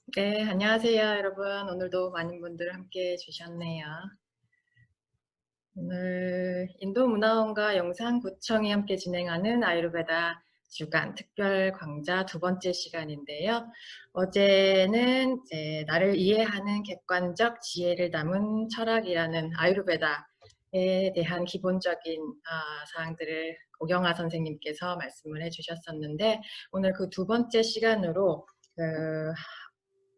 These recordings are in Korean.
네, 안녕하세요, 여러분. 오늘도 많은 분들 함께 해주셨네요. 오늘 인도문화원과 영상구청이 함께 진행하는 아유르베다 주간 특별 강좌 두 번째 시간인데요. 어제는 이제 나를 이해하는 객관적 지혜를 담은 철학이라는 아유르베다에 대한 기본적인 사항들을 오경아 선생님께서 말씀을 해주셨었는데, 오늘 그 두 번째 시간으로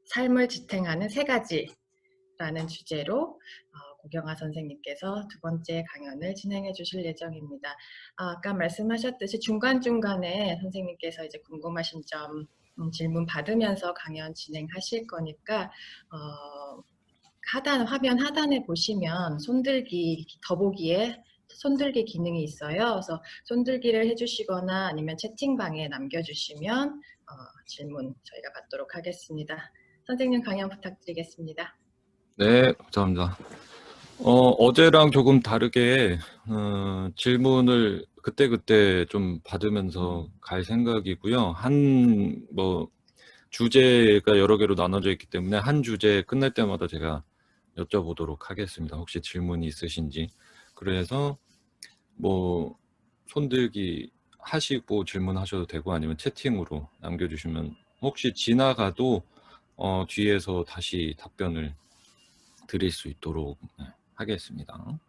삶을 지탱하는 세 가지라는 주제로 고경아 선생님께서 두 번째 강연을 진행해 주실 예정입니다. 아까 말씀하셨듯이 중간중간에 선생님께서 이제 궁금하신 점 질문 받으면서 강연 진행하실 거니까 화면 하단에 보시면 손들기 더보기에 손들기 기능이 있어요. 그래서 손들기를 해주시거나 아니면 채팅방에 남겨주시면 질문 저희가 받도록 하겠습니다. 선생님 강연 부탁드리겠습니다. 네, 감사합니다. 어제랑 조금 다르게 질문을 그때그때 좀 받으면서 갈 생각이고요. 주제가 여러 개로 나눠져 있기 때문에 한 주제 끝날 때마다 제가 여쭤보도록 하겠습니다. 혹시 질문이 있으신지. 그래서 손들기 하시고 질문하셔도 되고 아니면 채팅으로 남겨주시면 혹시 지나가도 뒤에서 다시 답변을 드릴 수 있도록 하겠습니다.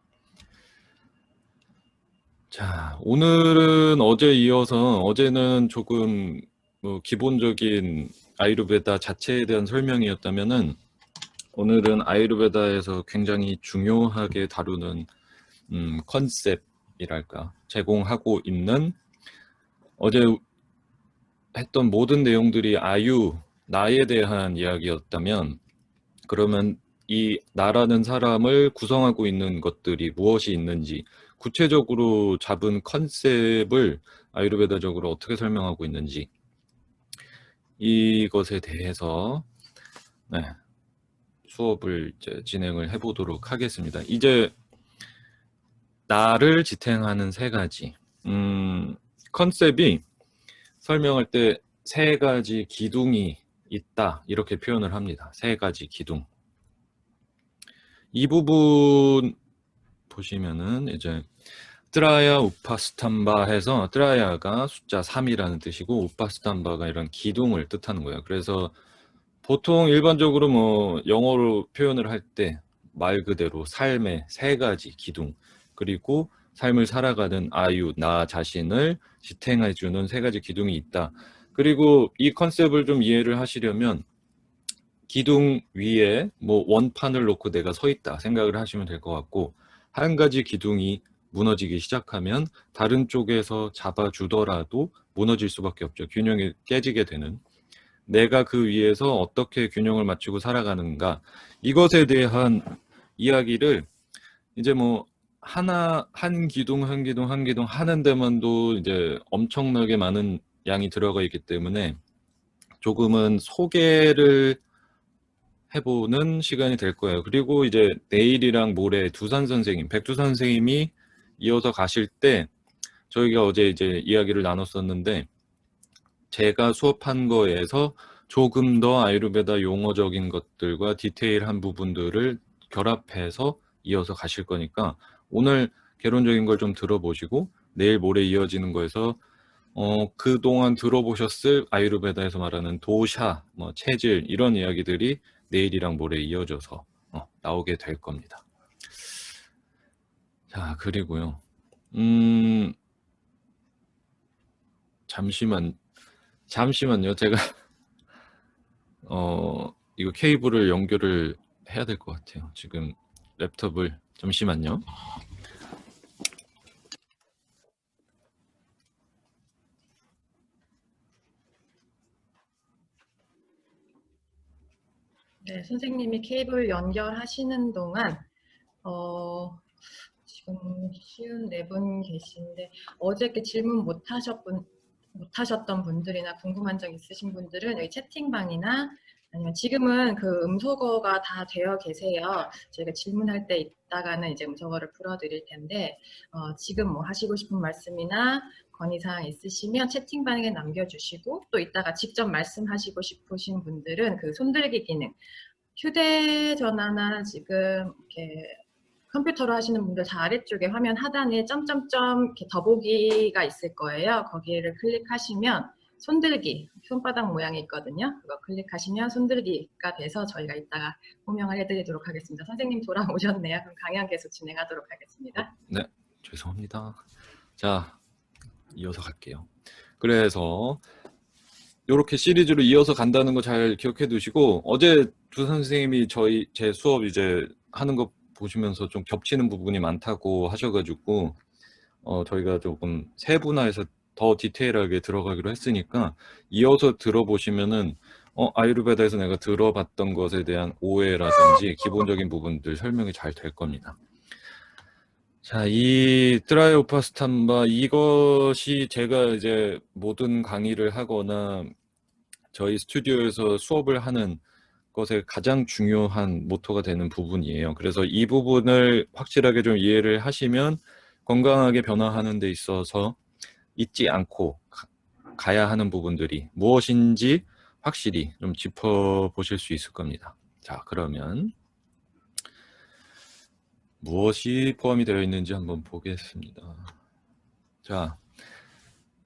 자, 오늘은 어제 이어서 어제는 조금 기본적인 아유르베다 자체에 대한 설명이었다면은 오늘은 아유르베다에서 굉장히 중요하게 다루는 컨셉이랄까 제공하고 있는 어제 했던 모든 내용들이 나에 대한 이야기였다면 그러면 이 나라는 사람을 구성하고 있는 것들이 무엇이 있는지 구체적으로 잡은 컨셉을 아유르베다적으로 어떻게 설명하고 있는지 이것에 대해서 수업을 이제 진행을 해보도록 하겠습니다. 이제 나를 지탱하는 세 가지 컨셉이 설명할 때 세 가지 기둥이 있다 이렇게 표현을 합니다. 세 가지 기둥. 이 부분 보시면은 이제 트라야 우파스탐바 해서 트라야가 숫자 3이라는 뜻이고 우파스탐바가 이런 기둥을 뜻하는 거예요. 그래서 보통 일반적으로 영어로 표현을 할 때 말 그대로 삶의 세 가지 기둥 그리고 삶을 살아가는 나 자신을 지탱해주는 세 가지 기둥이 있다. 그리고 이 컨셉을 좀 이해를 하시려면 기둥 위에 원판을 놓고 내가 서 있다 생각을 하시면 될 것 같고 한 가지 기둥이 무너지기 시작하면 다른 쪽에서 잡아주더라도 무너질 수밖에 없죠. 균형이 깨지게 되는 내가 그 위에서 어떻게 균형을 맞추고 살아가는가 이것에 대한 이야기를 이제 한 기둥 하는 데만도 이제 엄청나게 많은 양이 들어가 있기 때문에 조금은 소개를 해보는 시간이 될 거예요. 그리고 이제 내일이랑 모레 백두산 선생님이 이어서 가실 때 저희가 어제 이제 이야기를 나눴었는데 제가 수업한 거에서 조금 더 아유르베다 용어적인 것들과 디테일한 부분들을 결합해서 이어서 가실 거니까 오늘 개론적인 걸 좀 들어보시고 내일 모레 이어지는 거에서 그동안 들어보셨을 아유르베다에서 말하는 도샤, 체질 이런 이야기들이 내일이랑 모레 이어져서 나오게 될 겁니다. 자, 그리고요. 잠시만요. 제가 이거 케이블을 연결을 해야 될 것 같아요. 지금 랩톱을 잠시만요. 네, 선생님이 케이블 연결하시는 동안 지금 쉬운 네 분 계신데 어저께 질문 못하셨던 분들이나 궁금한 점 있으신 분들은 여기 채팅방이나 아니면 지금은 그 음소거가 다 되어 계세요. 저희가 질문할 때 이따가는 이제 음소거를 풀어드릴 텐데 지금 뭐 하시고 싶은 말씀이나 건의사항 있으시면 채팅방에 남겨주시고 또 이따가 직접 말씀하시고 싶으신 분들은 그 손들기 기능 휴대전화나 지금 이렇게 컴퓨터로 하시는 분들 다 아래쪽에 화면 하단에 점점점 이렇게 더보기가 있을 거예요. 거기를 클릭하시면 손들기, 손바닥 모양이 있거든요. 그거 클릭하시면 손들기가 돼서 저희가 이따가 호명을 해드리도록 하겠습니다. 선생님 돌아오셨네요. 그럼 강연 계속 진행하도록 하겠습니다. 네, 죄송합니다. 자, 이어서 갈게요. 그래서 이렇게 시리즈로 이어서 간다는 거 잘 기억해 두시고, 어제 두 선생님이 제 수업 이제 하는 거 보시면서 좀 겹치는 부분이 많다고 하셔가지고 저희가 조금 세분화해서 더 디테일하게 들어가기로 했으니까 이어서 들어보시면은 아유르베다에서 내가 들어봤던 것에 대한 오해라든지 기본적인 부분들 설명이 잘 될 겁니다. 자, 이 트라이오파스탐바 이것이 제가 이제 모든 강의를 하거나 저희 스튜디오에서 수업을 하는 것의 가장 중요한 모토가 되는 부분이에요. 그래서 이 부분을 확실하게 좀 이해를 하시면 건강하게 변화하는 데 있어서 잊지 않고 가야 하는 부분들이 무엇인지 확실히 좀 짚어보실 수 있을 겁니다. 자, 그러면 무엇이 포함이 되어 있는지 한번 보겠습니다. 자,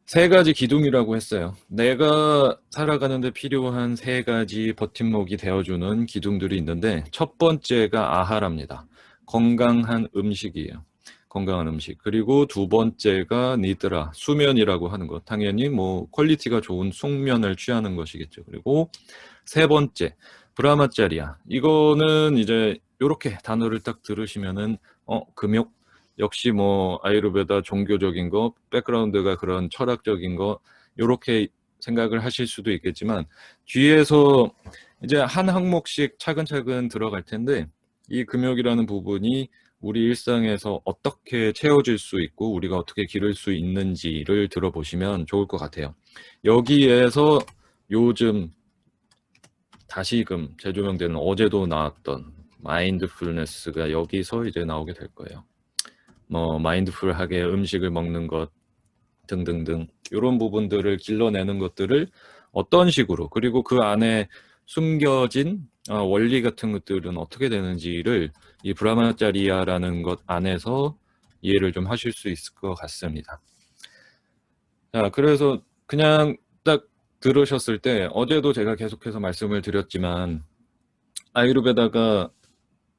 세 가지 기둥이라고 했어요. 내가 살아가는데 필요한 세 가지 버팀목이 되어주는 기둥들이 있는데 첫 번째가 아하랍니다. 건강한 음식이에요. 건강한 음식. 그리고 두 번째가 니드라, 수면이라고 하는 것. 당연히 뭐 퀄리티가 좋은 숙면을 취하는 것이겠죠. 그리고 세 번째, 브라마짜리아. 이거는 이제 이렇게 단어를 딱 들으시면은 금욕, 역시 뭐 아유르베다 종교적인 거, 백그라운드가 그런 철학적인 거 이렇게 생각을 하실 수도 있겠지만 뒤에서 이제 한 항목씩 차근차근 들어갈 텐데 이 금욕이라는 부분이 우리 일상에서 어떻게 채워질 수 있고 우리가 어떻게 기를 수 있는지를 들어보시면 좋을 것 같아요. 여기에서 요즘 다시금 재조명되는 어제도 나왔던 마인드풀니스가 여기서 이제 나오게 될 거예요. 뭐 마인드풀하게 음식을 먹는 것 등등등 이런 부분들을 길러내는 것들을 어떤 식으로 그리고 그 안에 숨겨진 원리 같은 것들은 어떻게 되는지를 이 브라마짜리아라는 것 안에서 이해를 좀 하실 수 있을 것 같습니다. 자, 그래서 그냥 딱 들으셨을 때 어제도 제가 계속해서 말씀을 드렸지만 아유르베다가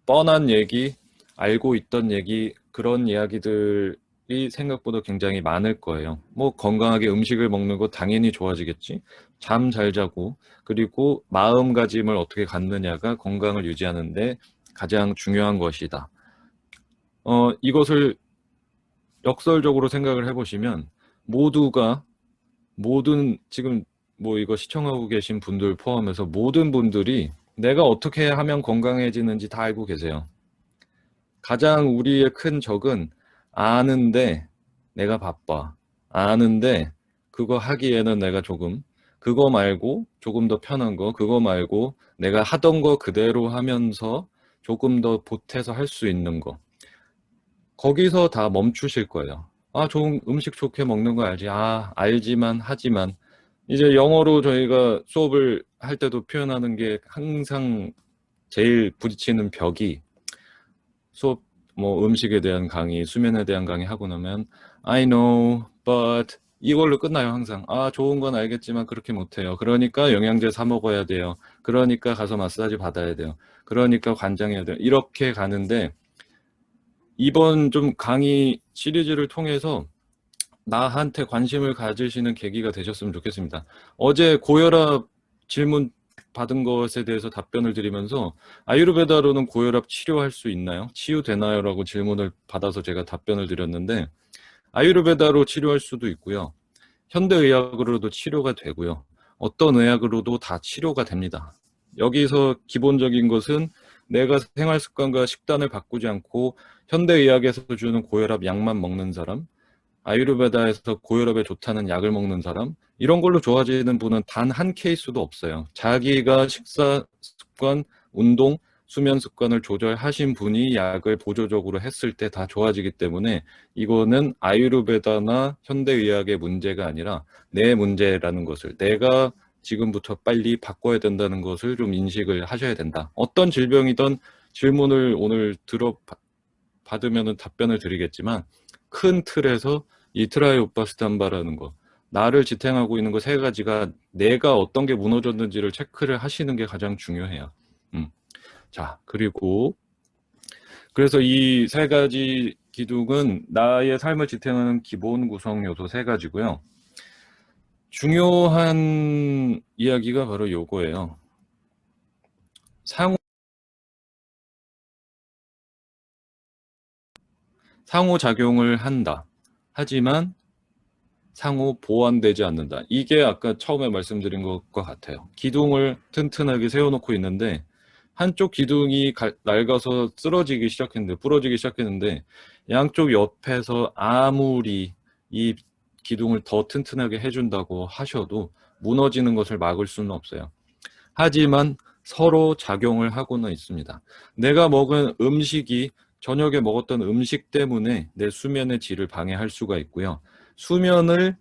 뻔한 얘기, 알고 있던 얘기, 그런 이야기들이 생각보다 굉장히 많을 거예요. 뭐 건강하게 음식을 먹는 거 당연히 좋아지겠지. 잠 잘 자고 그리고 마음가짐을 어떻게 갖느냐가 건강을 유지하는데 가장 중요한 것이다. 이것을 역설적으로 생각을 해보시면 모든 지금 뭐 이거 시청하고 계신 분들 포함해서 모든 분들이 내가 어떻게 하면 건강해지는지 다 알고 계세요. 가장 우리의 큰 적은 아는데 내가 바빠. 아는데 그거 하기에는 내가 그거 말고 조금 더 편한 거, 그거 말고 내가 하던 거 그대로 하면서 조금 더 보태서 할 수 있는 거. 거기서 다 멈추실 거예요. 좋은 음식 좋게 먹는 거 알지. 알지만 하지만. 이제 영어로 저희가 수업을 할 때도 표현하는 게 항상 제일 부딪히는 벽이 수업 뭐 음식에 대한 강의, 수면에 대한 강의 하고 나면 I know, but 이걸로 끝나요 항상. 좋은 건 알겠지만 그렇게 못해요. 그러니까 영양제 사 먹어야 돼요. 그러니까 가서 마사지 받아야 돼요. 그러니까 관장해야 돼요. 이렇게 가는데 이번 좀 강의 시리즈를 통해서 나한테 관심을 가지시는 계기가 되셨으면 좋겠습니다. 어제 고혈압 질문 받은 것에 대해서 답변을 드리면서 아유르베다로는 고혈압 치료할 수 있나요? 치유되나요? 라고 질문을 받아서 제가 답변을 드렸는데 아유르베다로 치료할 수도 있고요. 현대의학으로도 치료가 되고요. 어떤 의학으로도 다 치료가 됩니다. 여기서 기본적인 것은 내가 생활습관과 식단을 바꾸지 않고 현대의학에서 주는 고혈압 약만 먹는 사람, 아유르베다에서 고혈압에 좋다는 약을 먹는 사람, 이런 걸로 좋아지는 분은 단 한 케이스도 없어요. 자기가 식사 습관, 운동, 수면 습관을 조절하신 분이 약을 보조적으로 했을 때 다 좋아지기 때문에 이거는 아유르베다나 현대의학의 문제가 아니라 내 문제라는 것을, 내가 지금부터 빨리 바꿔야 된다는 것을 좀 인식을 하셔야 된다. 어떤 질병이든 질문을 오늘 받으면 답변을 드리겠지만, 큰 틀에서 이 트라이오파스탄바라는 거, 나를 지탱하고 있는 거 세 가지가 내가 어떤 게 무너졌는지를 체크를 하시는 게 가장 중요해요. 자, 그리고 그래서 이 세 가지 기둥은 나의 삶을 지탱하는 기본 구성 요소 세 가지고요. 중요한 이야기가 바로 요거예요. 상호작용을 한다. 하지만 상호 보완되지 않는다. 이게 아까 처음에 말씀드린 것과 같아요. 기둥을 튼튼하게 세워놓고 있는데 한쪽 기둥이 낡아서 쓰러지기 시작했는데, 부러지기 시작했는데, 양쪽 옆에서 아무리 이 기둥을 더 튼튼하게 해준다고 하셔도 무너지는 것을 막을 수는 없어요. 하지만 서로 작용을 하고는 있습니다. 내가 먹은 음식이, 저녁에 먹었던 음식 때문에 내 수면의 질을 방해할 수가 있고요. 수면을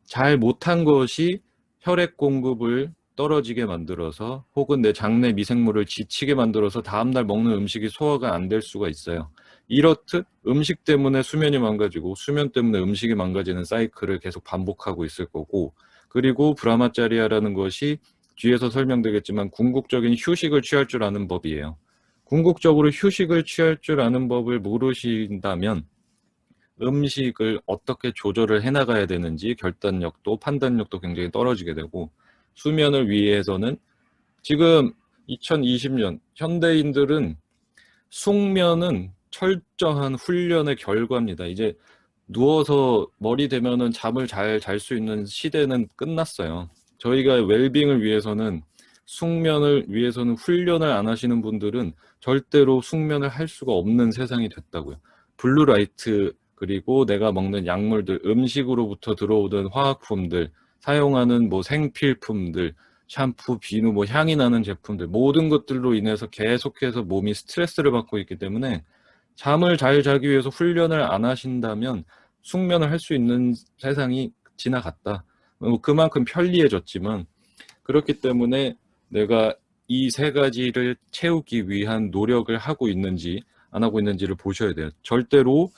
잘 못한 것이 혈액 공급을 떨어지게 만들어서, 혹은 내 장내 미생물을 지치게 만들어서 다음날 먹는 음식이 소화가 안 될 수가 있어요. 이렇듯 음식 때문에 수면이 망가지고 수면 때문에 음식이 망가지는 사이클을 계속 반복하고 있을 거고, 그리고 브라마짜리아라는 것이 뒤에서 설명되겠지만 궁극적인 휴식을 취할 줄 아는 법이에요. 궁극적으로 휴식을 취할 줄 아는 법을 모르신다면 음식을 어떻게 조절을 해나가야 되는지 결단력도 판단력도 굉장히 떨어지게 되고, 수면을 위해서는 지금 2020년 현대인들은 숙면은 철저한 훈련의 결과입니다. 이제 누워서 머리 대면은 잠을 잘 잘 수 있는 시대는 끝났어요. 저희가 웰빙을 위해서는, 숙면을 위해서는 훈련을 안 하시는 분들은 절대로 숙면을 할 수가 없는 세상이 됐다고요. 블루라이트, 그리고 내가 먹는 약물들, 음식으로부터 들어오는 화학품들, 사용하는 뭐 생필품들, 샴푸, 비누, 뭐 향이 나는 제품들, 모든 것들로 인해서 계속해서 몸이 스트레스를 받고 있기 때문에 잠을 잘 자기 위해서 훈련을 안 하신다면 숙면을 할 수 있는 세상이 지나갔다. 그만큼 편리해졌지만, 그렇기 때문에 내가 이 세 가지를 채우기 위한 노력을 하고 있는지 안 하고 있는지를 보셔야 돼요. 절대로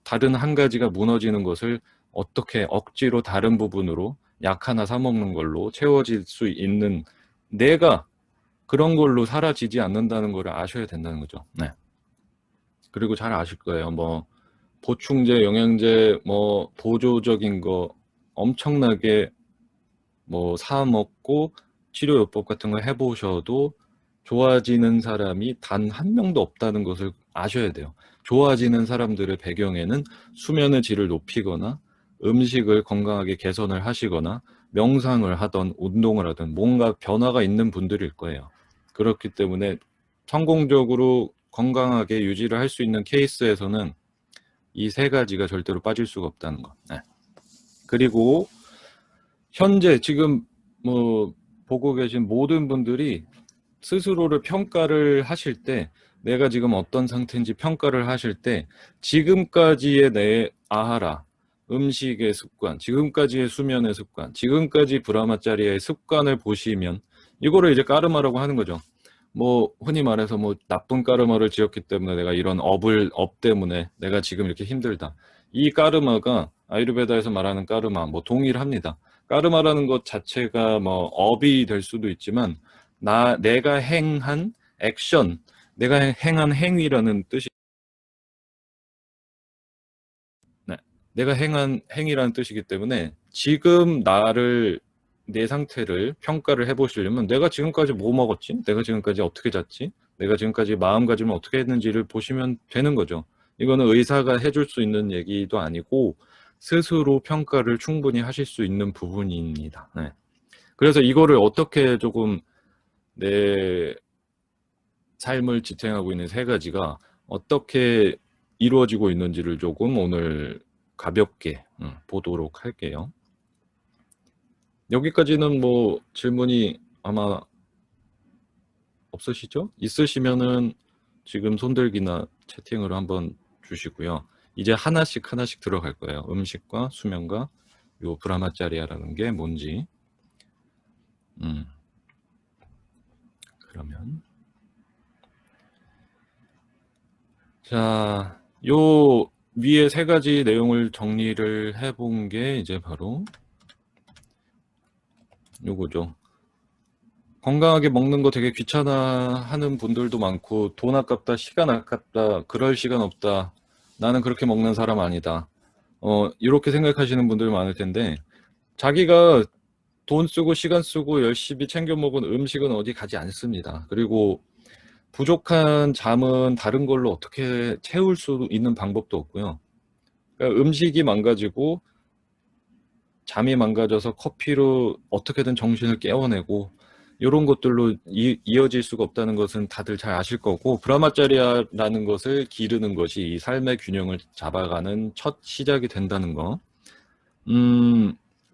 다른 한 가지가 무너지는 것을 어떻게 억지로 다른 부분으로 약 하나 사 먹는 걸로 채워질 수 있는, 내가 그런 걸로 사라지지 않는다는 걸 아셔야 된다는 거죠. 네. 그리고 잘 아실 거예요. 뭐 보충제, 영양제, 뭐 보조적인 거 엄청나게 뭐 사 먹고 치료요법 같은 거 해보셔도 좋아지는 사람이 단 한 명도 없다는 것을 아셔야 돼요. 좋아지는 사람들의 배경에는 수면의 질을 높이거나 음식을 건강하게 개선을 하시거나 명상을 하던 운동을 하던 뭔가 변화가 있는 분들일 거예요. 그렇기 때문에 성공적으로 건강하게 유지를 할 수 있는 케이스에서는 이 세 가지가 절대로 빠질 수가 없다는 거. 네. 그리고 현재 지금 뭐 보고 계신 모든 분들이 스스로를 평가를 하실 때, 내가 지금 어떤 상태인지 평가를 하실 때, 지금까지의 내 아하라, 음식의 습관, 지금까지의 수면의 습관, 지금까지 브라마짜리의 습관을 보시면 이거를 이제 까르마라고 하는 거죠. 뭐 흔히 말해서 뭐 나쁜 까르마를 지었기 때문에 내가 이런 업 때문에 내가 지금 이렇게 힘들다. 이 까르마가 아유르베다에서 말하는 까르마 뭐 동일합니다. 까르마라는 것 자체가 뭐 업이 될 수도 있지만, 내가 행한 액션, 내가 행한 행위라는 뜻이, 네. 내가 행한 행위라는 뜻이기 때문에 지금 내 상태를 평가를 해보시려면 내가 지금까지 뭐 먹었지? 내가 지금까지 어떻게 잤지? 내가 지금까지 마음가짐을 어떻게 했는지를 보시면 되는 거죠. 이거는 의사가 해줄 수 있는 얘기도 아니고 스스로 평가를 충분히 하실 수 있는 부분입니다. 네. 그래서 이거를 어떻게 조금 내 삶을 지탱하고 있는 세 가지가 어떻게 이루어지고 있는지를 조금 오늘 가볍게 보도록 할게요. 여기까지는 뭐 질문이 아마 없으시죠? 있으시면은 지금 손들기나 채팅으로 한번 주시고요. 이제 하나씩 들어갈 거예요. 음식과 수면과 요 브라마짜리아라는 게 뭔지. 그러면 자, 요 위에 세 가지 내용을 정리를 해본 게 이제 바로 요거죠. 건강하게 먹는 거 되게 귀찮아 하는 분들도 많고, 돈 아깝다, 시간 아깝다, 그럴 시간 없다, 나는 그렇게 먹는 사람 아니다, 이렇게 생각하시는 분들 많을 텐데, 자기가 돈 쓰고 시간 쓰고 열심히 챙겨 먹은 음식은 어디 가지 않습니다. 그리고 부족한 잠은 다른 걸로 어떻게 채울 수 있는 방법도 없고요. 그러니까 음식이 망가지고 잠이 망가져서 커피로 어떻게든 정신을 깨워내고 이런 것들로 이어질 수가 없다는 것은 다들 잘 아실 거고, 브라마짜리아라는 것을 기르는 것이 이 삶의 균형을 잡아가는 첫 시작이 된다는 거.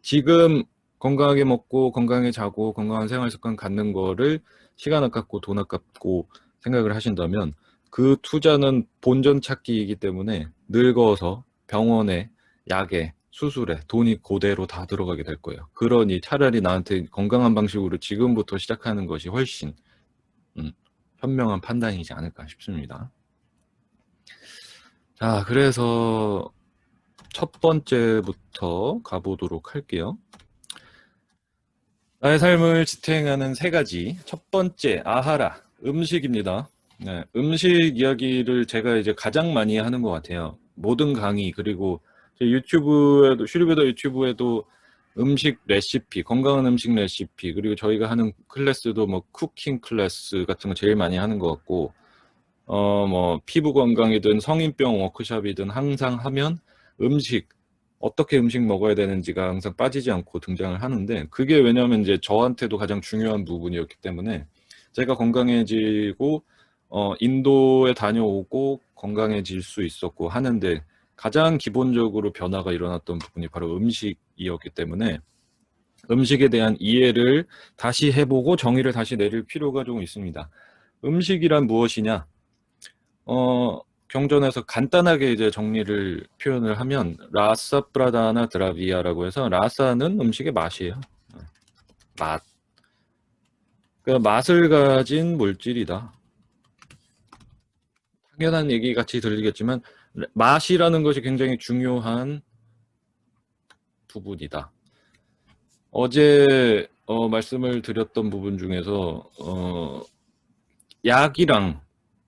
지금 건강하게 먹고 건강하게 자고 건강한 생활 습관 갖는 거를 시간 아깝고 돈 아깝고 생각을 하신다면, 그 투자는 본전 찾기이기 때문에 늙어서 병원에, 약에, 수술에 돈이 그대로 다 들어가게 될 거예요. 그러니 차라리 나한테 건강한 방식으로 지금부터 시작하는 것이 훨씬 현명한 판단이지 않을까 싶습니다. 자, 그래서 첫 번째부터 가보도록 할게요. 나의 삶을 지탱하는 세 가지. 첫 번째, 아하라, 음식입니다. 네, 음식 이야기를 제가 이제 가장 많이 하는 것 같아요. 모든 강의, 그리고 제 유튜브에도, 슈리베더 유튜브에도 음식 레시피, 건강한 음식 레시피, 그리고 저희가 하는 클래스도 뭐 쿠킹 클래스 같은 거 제일 많이 하는 것 같고, 뭐 피부 건강이든 성인병 워크숍이든 항상 하면 음식, 어떻게 음식 먹어야 되는지가 항상 빠지지 않고 등장을 하는데, 그게 왜냐하면 이제 저한테도 가장 중요한 부분이었기 때문에, 제가 건강해지고 인도에 다녀오고 건강해질 수 있었고 하는데 가장 기본적으로 변화가 일어났던 부분이 바로 음식이었기 때문에, 음식에 대한 이해를 다시 해보고 정의를 다시 내릴 필요가 좀 있습니다. 음식이란 무엇이냐? 경전에서 간단하게 이제 정리를 표현을 하면 라사 프라다나 드라비아라고 해서, 라사는 음식의 맛이에요. 맛. 그러니까 맛을 가진 물질이다. 당연한 얘기 같이 들리겠지만 맛이라는 것이 굉장히 중요한 부분이다. 어제 말씀을 드렸던 부분 중에서 약이랑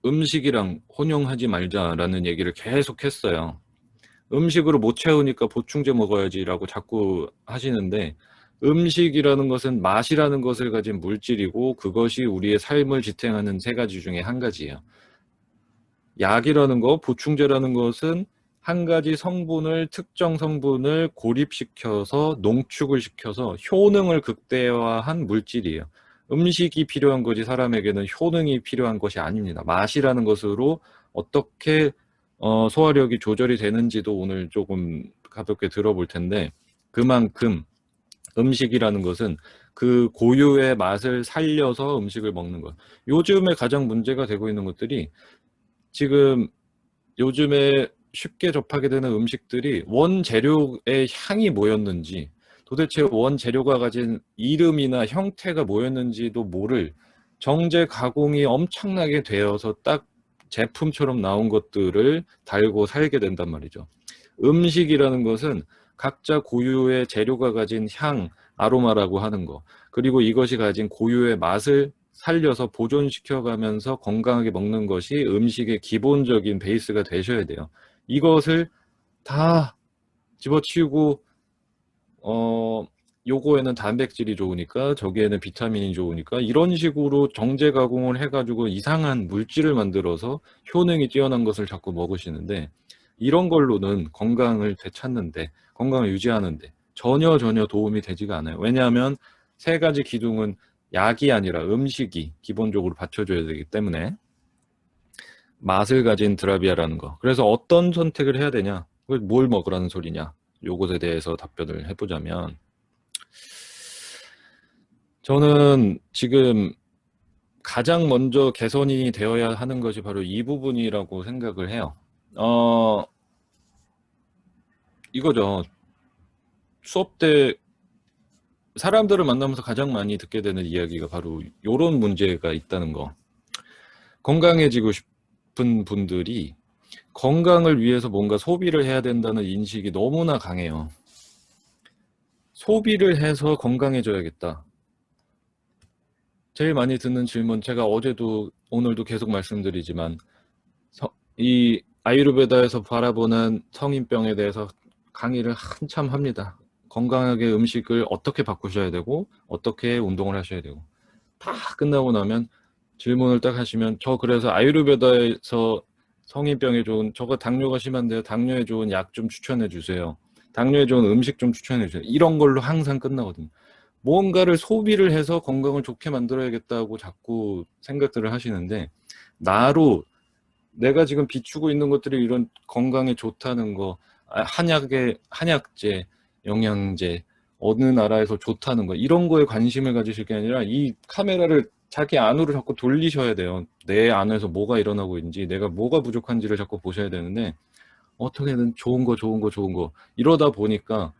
음식이랑 혼용하지 말자라는 얘기를 계속 했어요. 음식으로 못 채우니까 보충제 먹어야지라고 자꾸 하시는데, 음식이라는 것은 맛이라는 것을 가진 물질이고 그것이 우리의 삶을 지탱하는 세 가지 중에 한 가지예요. 약이라는 거, 보충제라는 것은 한 가지 성분을, 특정 성분을 고립시켜서 농축을 시켜서 효능을 극대화한 물질이에요. 음식이 필요한 것이 사람에게는 효능이 필요한 것이 아닙니다. 맛이라는 것으로 어떻게 소화력이 조절이 되는지도 오늘 조금 가볍게 들어볼 텐데, 그만큼 음식이라는 것은 그 고유의 맛을 살려서 음식을 먹는 것. 요즘에 가장 문제가 되고 있는 것들이, 지금 요즘에 쉽게 접하게 되는 음식들이 원재료의 향이 뭐였는지, 도대체 원재료가 가진 이름이나 형태가 뭐였는지도 모를 정제 가공이 엄청나게 되어서 딱 제품처럼 나온 것들을 달고 살게 된단 말이죠. 음식이라는 것은 각자 고유의 재료가 가진 향, 아로마라고 하는 거, 그리고 이것이 가진 고유의 맛을 살려서 보존시켜가면서 건강하게 먹는 것이 음식의 기본적인 베이스가 되셔야 돼요. 이것을 다 집어치우고 요거에는 단백질이 좋으니까 저기에는 비타민이 좋으니까 이런 식으로 정제 가공을 해가지고 이상한 물질을 만들어서 효능이 뛰어난 것을 자꾸 먹으시는데, 이런 걸로는 건강을 되찾는데, 건강을 유지하는데 전혀 도움이 되지가 않아요. 왜냐하면 세 가지 기둥은 약이 아니라 음식이 기본적으로 받쳐줘야 되기 때문에. 맛을 가진 드라비아라는 거. 그래서 어떤 선택을 해야 되냐? 뭘 먹으라는 소리냐? 요것에 대해서 답변을 해보자면, 저는 지금 가장 먼저 개선이 되어야 하는 것이 바로 이 부분이라고 생각을 해요. 이거죠. 수업 때 사람들을 만나면서 가장 많이 듣게 되는 이야기가 바로 이런 문제가 있다는 거. 건강해지고 싶은 분들이 건강을 위해서 뭔가 소비를 해야 된다는 인식이 너무나 강해요. 소비를 해서 건강해져야겠다. 제일 많이 듣는 질문, 제가 어제도 오늘도 계속 말씀드리지만 이 아유르베다에서 바라보는 성인병에 대해서 강의를 한참 합니다. 건강하게 음식을 어떻게 바꾸셔야 되고 어떻게 운동을 하셔야 되고 다 끝나고 나면 질문을 딱 하시면 저 그래서 아유르베다에서 성인병에 좋은 저거 당뇨가 심한데요. 당뇨에 좋은 약 좀 추천해 주세요. 당뇨에 좋은 음식 좀 추천해 주세요. 이런 걸로 항상 끝나거든요. 뭔가를 소비를 해서 건강을 좋게 만들어야겠다고 자꾸 생각들을 하시는데 나로 내가 지금 비추고 있는 것들이 이런 건강에 좋다는 거, 한약재, 영양제, 어느 나라에서 좋다는 거, 이런 거에 관심을 가지실 게 아니라 이 카메라를 자기 안으로 자꾸 돌리셔야 돼요. 내 안에서 뭐가 일어나고 있는지, 내가 뭐가 부족한지를 자꾸 보셔야 되는데, 어떻게든 좋은 거, 좋은 거, 좋은 거. 이러다 보니까,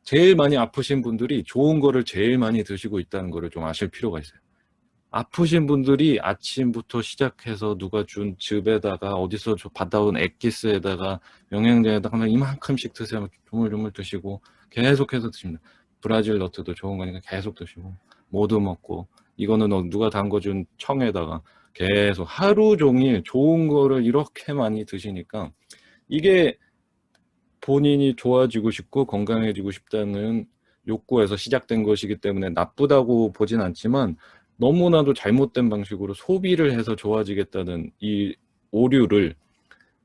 제일 많이 아프신 분들이 좋은 거를 제일 많이 드시고 있다는 거를 좀 아실 필요가 있어요. 아프신 분들이 아침부터 시작해서 누가 준 즙에다가 어디서 받아온 엑기스에다가 영양제에다가 막 이만큼씩 드세요. 조물조물 드시고 계속해서 드십니다. 브라질 너트도 좋은 거니까 계속 드시고 모두 먹고 이거는 누가 담궈준 청에다가 계속 하루 종일 좋은 거를 이렇게 많이 드시니까 이게 본인이 좋아지고 싶고 건강해지고 싶다는 욕구에서 시작된 것이기 때문에 나쁘다고 보진 않지만 너무나도 잘못된 방식으로 소비를 해서 좋아지겠다는 이 오류를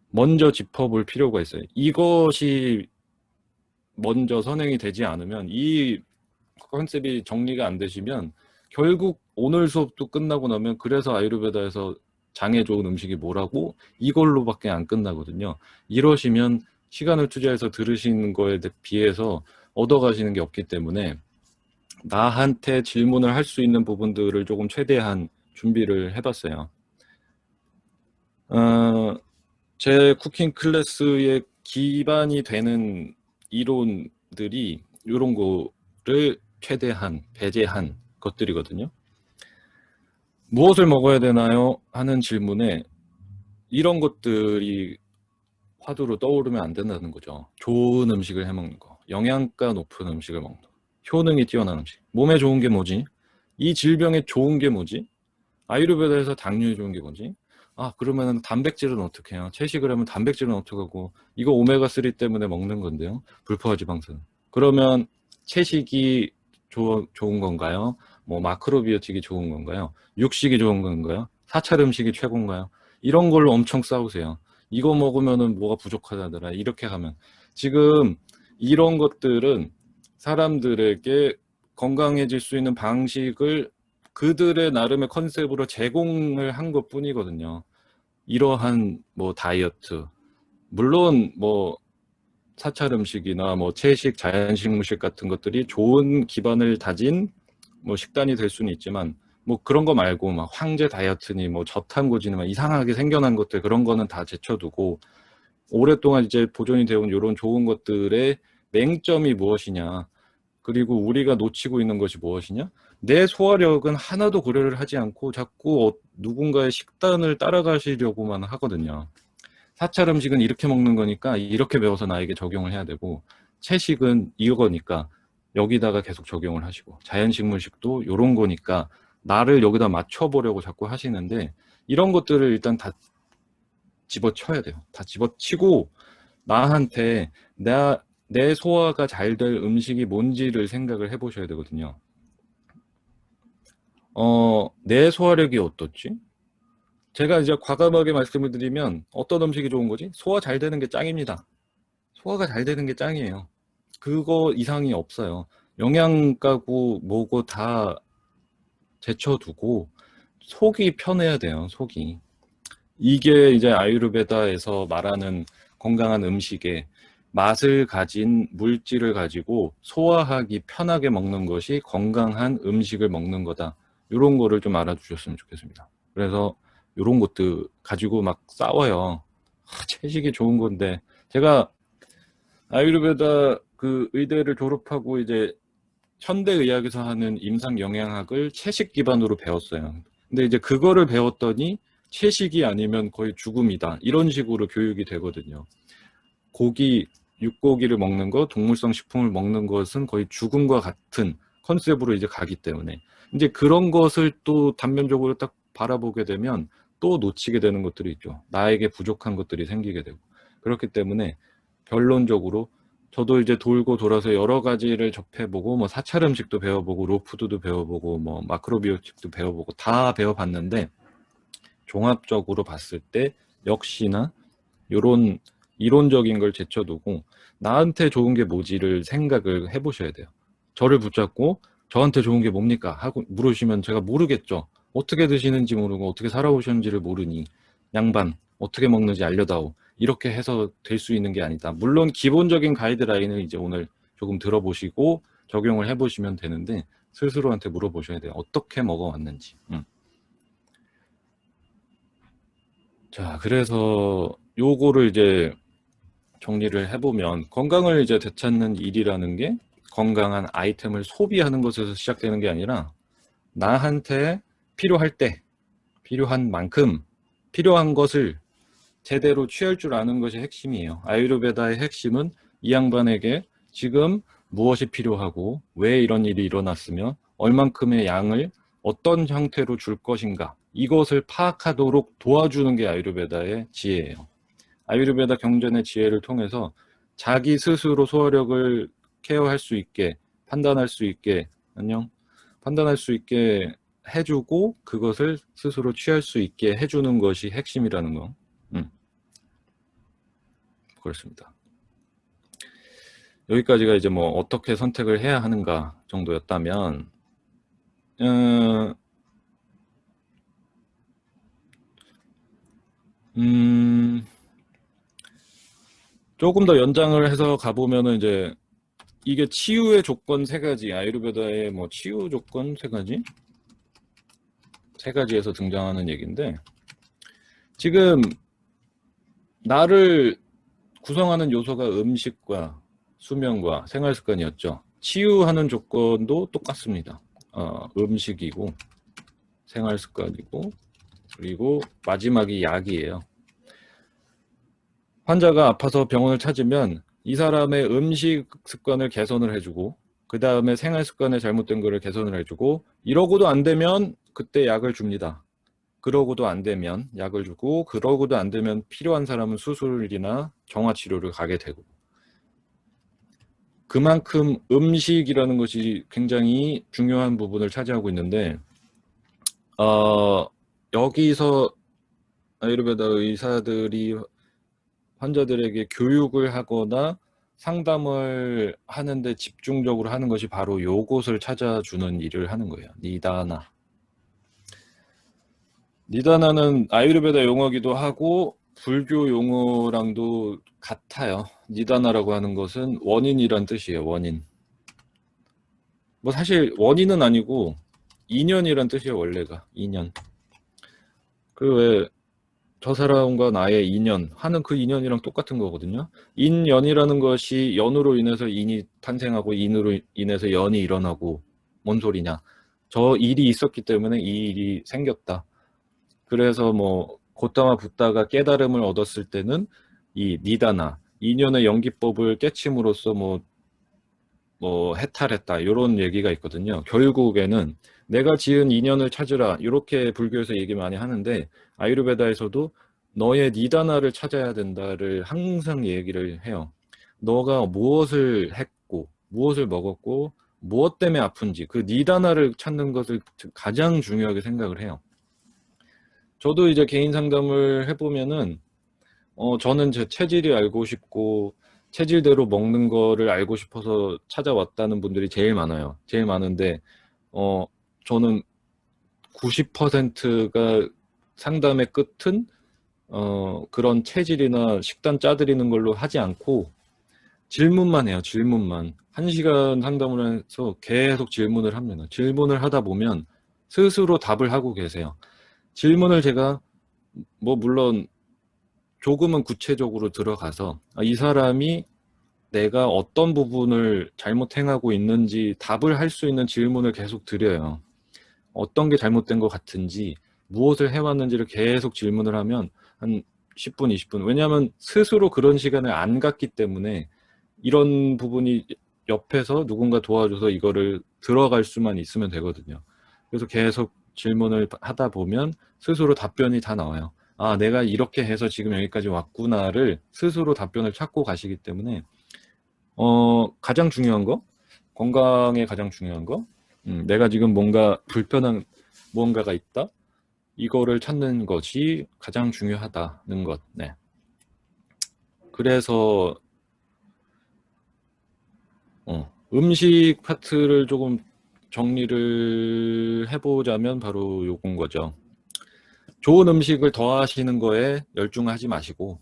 먼저 짚어볼 필요가 있어요. 이것이 먼저 선행이 되지 않으면 이 컨셉이 정리가 안 되시면 결국 오늘 수업도 끝나고 나면 그래서 아유르베다에서 장에 좋은 음식이 뭐라고 이걸로밖에 안 끝나거든요. 이러시면 시간을 투자해서 들으시는 거에 비해서 얻어가시는 게 없기 때문에 나한테 질문을 할 수 있는 부분들을 조금 최대한 준비를 해봤어요. 제 쿠킹 클래스의 기반이 되는 이론들이 이런 거를 최대한 배제한 것들이거든요. 무엇을 먹어야 되나요? 하는 질문에 이런 것들이 화두로 떠오르면 안 된다는 거죠. 좋은 음식을 해먹는 거, 영양가 높은 음식을 먹는 거, 효능이 뛰어난 음식. 몸에 좋은 게 뭐지? 이 질병에 좋은 게 뭐지? 아유르베다에서 당뇨에 좋은 게 뭐지? 아, 그러면 단백질은 어떻게 해요? 채식을 하면 단백질은 어떻게 하고? 이거 오메가3 때문에 먹는 건데요. 불포화 지방산. 그러면 채식이 좋은 건가요? 뭐 마크로비오틱이 좋은 건가요? 육식이 좋은 건가요? 사찰 음식이 최고인가요? 이런 걸로 엄청 싸우세요. 이거 먹으면은 뭐가 부족하다더라. 이렇게 하면. 지금 이런 것들은 사람들에게 건강해질 수 있는 방식을 그들의 나름의 컨셉으로 제공을 한 것뿐이거든요. 이러한 뭐 다이어트, 물론 뭐 사찰 음식이나 뭐 채식, 자연식물식 같은 것들이 좋은 기반을 다진 뭐 식단이 될 수는 있지만 뭐 그런 거 말고 막 황제 다이어트니 뭐 저탄고지니 막 이상하게 생겨난 것들 그런 거는 다 제쳐두고 오랫동안 이제 보존이 되어 온 이런 좋은 것들의 맹점이 무엇이냐, 그리고 우리가 놓치고 있는 것이 무엇이냐? 내 소화력은 하나도 고려를 하지 않고 자꾸 누군가의 식단을 따라가시려고만 하거든요. 사찰 음식은 이렇게 먹는 거니까 이렇게 배워서 나에게 적용을 해야 되고, 채식은 이거니까 여기다가 계속 적용을 하시고, 자연식물식도 이런 거니까 나를 여기다 맞춰보려고 자꾸 하시는데, 이런 것들을 일단 다 집어쳐야 돼요. 다 집어치고 나한테 내 소화가 잘 될 음식이 뭔지를 생각을 해보셔야 되거든요. 내 소화력이 어떻지? 제가 이제 과감하게 말씀을 드리면 어떤 음식이 좋은 거지? 소화 잘 되는 게 짱입니다. 소화가 잘 되는 게 짱이에요. 그거 이상이 없어요. 영양가고 뭐고 다 제쳐두고 속이 편해야 돼요. 속이. 이게 이제 아유르베다에서 말하는 건강한 음식에 맛을 가진 물질을 가지고 소화하기 편하게 먹는 것이 건강한 음식을 먹는 거다. 이런 거를 좀 알아주셨으면 좋겠습니다. 그래서 이런 것들 가지고 막 싸워요. 채식이 좋은 건데 제가 아유르베다 그 의대를 졸업하고 이제 현대의학에서 하는 임상영양학을 채식 기반으로 배웠어요. 근데 이제 그거를 배웠더니 채식이 아니면 거의 죽음이다. 이런 식으로 교육이 되거든요. 고기, 육고기를 먹는 거, 동물성 식품을 먹는 것은 거의 죽음과 같은 컨셉으로 이제 가기 때문에 이제 그런 것을 또 단면적으로 딱 바라보게 되면 또 놓치게 되는 것들이 있죠. 나에게 부족한 것들이 생기게 되고. 그렇기 때문에 결론적으로 저도 이제 돌고 돌아서 여러 가지를 접해보고 뭐 사찰 음식도 배워보고 로푸드도 배워보고 뭐 마크로비오틱도 배워보고 다 배워봤는데 종합적으로 봤을 때 역시나 이런 이론적인 걸 제쳐두고 나한테 좋은 게 뭐지를 생각을 해보셔야 돼요. 저를 붙잡고 저한테 좋은 게 뭡니까? 하고 물으시면 제가 모르겠죠. 어떻게 드시는지 모르고 어떻게 살아오셨는지를 모르니 양반 어떻게 먹는지 알려다오. 이렇게 해서 될 수 있는 게 아니다. 물론 기본적인 가이드라인을 이제 오늘 조금 들어보시고 적용을 해보시면 되는데 스스로한테 물어보셔야 돼요. 어떻게 먹어왔는지. 자, 그래서 요거를 이제 정리를 해보면 건강을 이제 되찾는 일이라는 게 건강한 아이템을 소비하는 것에서 시작되는 게 아니라 나한테 필요할 때, 필요한 만큼, 필요한 것을 제대로 취할 줄 아는 것이 핵심이에요. 아유르베다의 핵심은 이 양반에게 지금 무엇이 필요하고 왜 이런 일이 일어났으며 얼만큼의 양을 어떤 형태로 줄 것인가 이것을 파악하도록 도와주는 게 아유르베다의 지혜예요. 아유르베다 경전의 지혜를 통해서 자기 스스로 소화력을 케어할 수 있게 판단할 수 있게 판단할 수 있게 해주고 그것을 스스로 취할 수 있게 해주는 것이 핵심이라는 거. 그렇습니다. 여기까지가 이제 뭐 어떻게 선택을 해야 하는가 정도였다면 조금 더 연장을 해서 가보면은 이제 이게 치유의 조건 세 가지, 아유르베다의 뭐 치유 조건 세 가지에서 등장하는 얘기인데 지금 나를 구성하는 요소가 음식과 수면과 생활 습관이었죠. 치유하는 조건도 똑같습니다. 음식이고 생활 습관이고 그리고 마지막이 약이에요. 환자가 아파서 병원을 찾으면 이 사람의 음식 습관을 개선을 해주고 그 다음에 생활 습관에 잘못된 거를 개선을 해주고 이러고도 안 되면 그때 약을 줍니다. 그러고도 안 되면 약을 주고 그러고도 안 되면 필요한 사람은 수술이나 정화치료를 가게 되고 그만큼 음식이라는 것이 굉장히 중요한 부분을 차지하고 있는데 여기서 아유르베다 의사들이 환자들에게 교육을 하거나 상담을 하는데 집중적으로 하는 것이 바로 요것을 찾아주는 일을 하는 거예요. 니다나. 니다나는 아유르베다 용어기도 하고 불교 용어랑도 같아요. 니다나라고 하는 것은 원인이란 뜻이에요. 원인. 뭐 사실 원인은 아니고 인연이란 뜻이에요. 원래가 인연. 그 왜 저 사람과 나의 인연 하는 그 인연이랑 똑같은 거거든요. 인연이라는 것이 연으로 인해서 인이 탄생하고 인으로 인해서 연이 일어나고 뭔 소리냐. 저 일이 있었기 때문에 이 일이 생겼다. 그래서 뭐 고타마 붓다가 깨달음을 얻었을 때는 이 니다나 인연의 연기법을 깨침으로써 뭐 해탈했다 이런 얘기가 있거든요. 결국에는 내가 지은 인연을 찾으라 이렇게 불교에서 얘기 많이 하는데 아유르베다에서도 너의 니다나를 찾아야 된다를 항상 얘기를 해요. 너가 무엇을 했고 무엇을 먹었고 무엇 때문에 아픈지 그 니다나를 찾는 것을 가장 중요하게 생각을 해요. 저도 이제 개인 상담을 해보면은 저는 제 체질이 알고 싶고 체질대로 먹는 거를 알고 싶어서 찾아왔다는 분들이 제일 많아요. 제일 많은데 저는 90%가 상담의 끝은 그런 체질이나 식단 짜드리는 걸로 하지 않고 질문만 해요. 질문만. 1시간 상담을 해서 계속 질문을 합니다. 질문을 하다 보면 스스로 답을 하고 계세요. 질문을 제가 뭐 물론 조금은 구체적으로 들어가서 이 사람이 내가 어떤 부분을 잘못 행하고 있는지 답을 할 수 있는 질문을 계속 드려요. 어떤 게 잘못된 것 같은지, 무엇을 해왔는지를 계속 질문을 하면 한 10분, 20분. 왜냐하면 스스로 그런 시간을 안 갖기 때문에 이런 부분이 옆에서 누군가 도와줘서 이거를 들어갈 수만 있으면 되거든요. 그래서 계속 질문을 하다 보면 스스로 답변이 다 나와요. 아, 내가 이렇게 해서 지금 여기까지 왔구나를 스스로 답변을 찾고 가시기 때문에 가장 중요한 거, 건강에 가장 중요한 거, 내가 지금 뭔가 불편한 무언가가 있다? 이거를 찾는 것이 가장 중요하다는 것. 네. 그래서 음식 파트를 조금 정리를 해보자면 바로 요건 거죠. 좋은 음식을 더하시는 거에 열중하지 마시고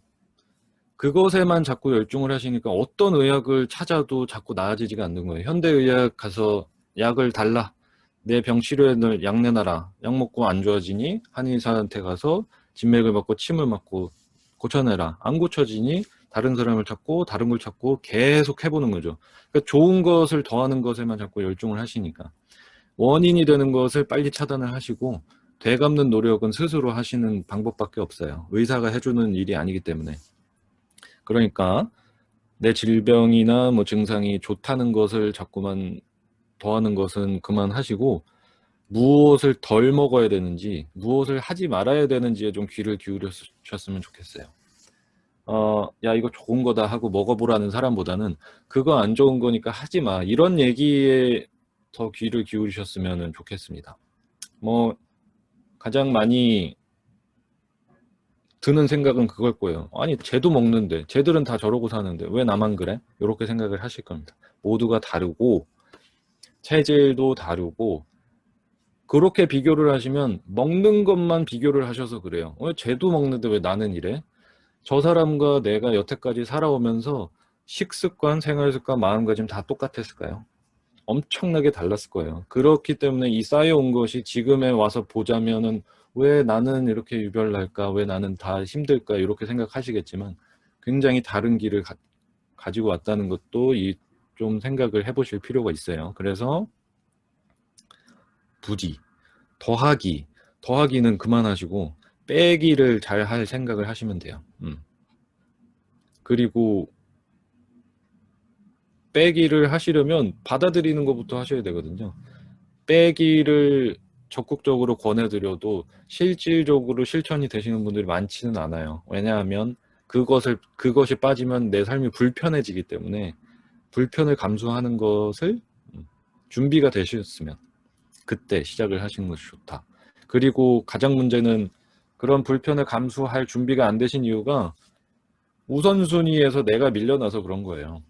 그것에만 자꾸 열중을 하시니까 어떤 의학을 찾아도 자꾸 나아지지가 않는 거예요. 현대의학 가서 약을 달라. 내 병 치료에 약 내놔라. 약 먹고 안 좋아지니 한의사한테 가서 진맥을 받고 침을 맞고 고쳐내라. 안 고쳐지니 다른 사람을 찾고 다른 걸 찾고 계속 해보는 거죠. 그러니까 좋은 것을 더하는 것에만 자꾸 열중을 하시니까 원인이 되는 것을 빨리 차단을 하시고 되갚는 노력은 스스로 하시는 방법밖에 없어요. 의사가 해주는 일이 아니기 때문에. 그러니까 내 질병이나 뭐 증상이 좋다는 것을 자꾸만 더하는 것은 그만하시고 무엇을 덜 먹어야 되는지 무엇을 하지 말아야 되는지에 좀 귀를 기울이셨으면 좋겠어요. 야 이거 좋은 거다 하고 먹어보라는 사람보다는 그거 안 좋은 거니까 하지 마 이런 얘기에 더 귀를 기울이셨으면 좋겠습니다. 뭐 가장 많이 드는 생각은 그걸 거예요. 아니 쟤도 먹는데 쟤들은 다 저러고 사는데 왜 나만 그래? 이렇게 생각을 하실 겁니다. 모두가 다르고 체질도 다르고 그렇게 비교를 하시면 먹는 것만 비교를 하셔서 그래요. 쟤도 먹는데 왜 나는 이래? 저 사람과 내가 여태까지 살아오면서 식습관, 생활습관, 마음가짐 다 똑같았을까요? 엄청나게 달랐을 거예요. 그렇기 때문에 이 쌓여온 것이 지금에 와서 보자면은 왜 나는 이렇게 유별날까? 왜 나는 다 힘들까? 이렇게 생각하시겠지만 굉장히 다른 길을 가지고 왔다는 것도 좀 생각을 해보실 필요가 있어요. 그래서 부지, 더하기는 그만하시고 빼기를 잘 할 생각을 하시면 돼요. 그리고 빼기를 하시려면 받아들이는 것부터 하셔야 되거든요. 빼기를 적극적으로 권해드려도 실질적으로 실천이 되시는 분들이 많지는 않아요. 왜냐하면 그것이 빠지면 내 삶이 불편해지기 때문에 불편을 감수하는 것을 준비가 되셨으면 그때 시작을 하시는 것이 좋다. 그리고 가장 문제는 그런 불편을 감수할 준비가 안 되신 이유가 우선순위에서 내가 밀려나서 그런 거예요.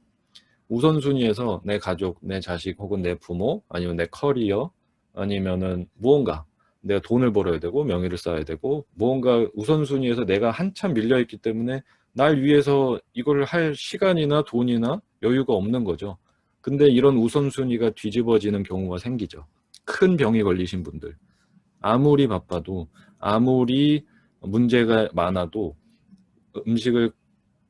우선순위에서 내 가족, 내 자식 혹은 내 부모 아니면 내 커리어 아니면은 무언가 내가 돈을 벌어야 되고 명예를 쌓아야 되고 무언가 우선순위에서 내가 한참 밀려있기 때문에 날 위해서 이걸 할 시간이나 돈이나 여유가 없는 거죠. 근데 이런 우선순위가 뒤집어지는 경우가 생기죠. 큰 병이 걸리신 분들 아무리 바빠도 아무리 문제가 많아도 음식을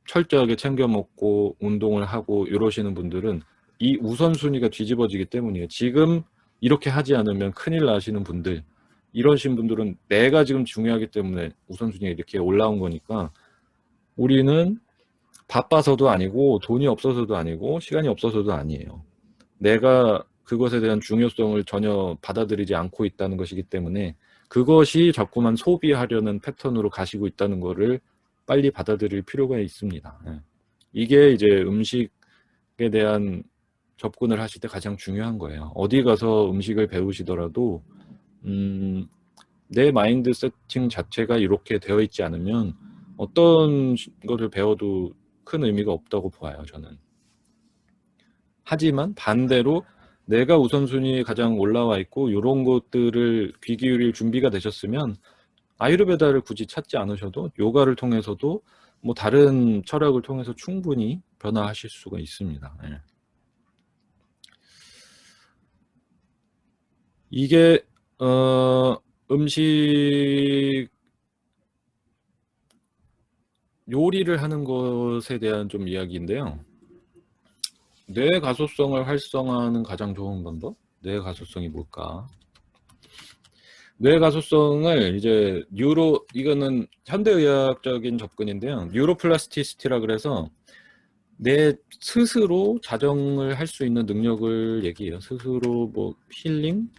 철저하게 챙겨 먹고 운동을 하고 이러시는 분들은 이 우선순위가 뒤집어지기 때문이에요. 지금 이렇게 하지 않으면 큰일 나시는 분들 이러신 분들은 내가 지금 중요하기 때문에 우선순위가 이렇게 올라온 거니까 우리는 바빠서도 아니고 돈이 없어서도 아니고 시간이 없어서도 아니에요. 내가 그것에 대한 중요성을 전혀 받아들이지 않고 있다는 것이기 때문에 그것이 자꾸만 소비하려는 패턴으로 가시고 있다는 것을 빨리 받아들일 필요가 있습니다. 이게 이제 음식에 대한 접근을 하실 때 가장 중요한 거예요. 어디 가서 음식을 배우시더라도 내 마인드 세팅 자체가 이렇게 되어 있지 않으면 어떤 것을 배워도 큰 의미가 없다고 봐요, 저는. 하지만 반대로 내가 우선순위에 가장 올라와 있고 이런 것들을 귀 기울일 준비가 되셨으면 아유르베다를 굳이 찾지 않으셔도 요가를 통해서도 뭐 다른 철학을 통해서 충분히 변화하실 수가 있습니다. 예. 이게 음식 요리를 하는 것에 대한 좀 이야기인데요. 뇌 가소성을 활성화하는 가장 좋은 방법? 뇌 가소성이 뭘까? 뇌 가소성을 이제 이거는 현대의학적인 접근인데요. 뉴로플라스티시티라 그래서 내 스스로 자정을 할 수 있는 능력을 얘기해요. 스스로 뭐 힐링,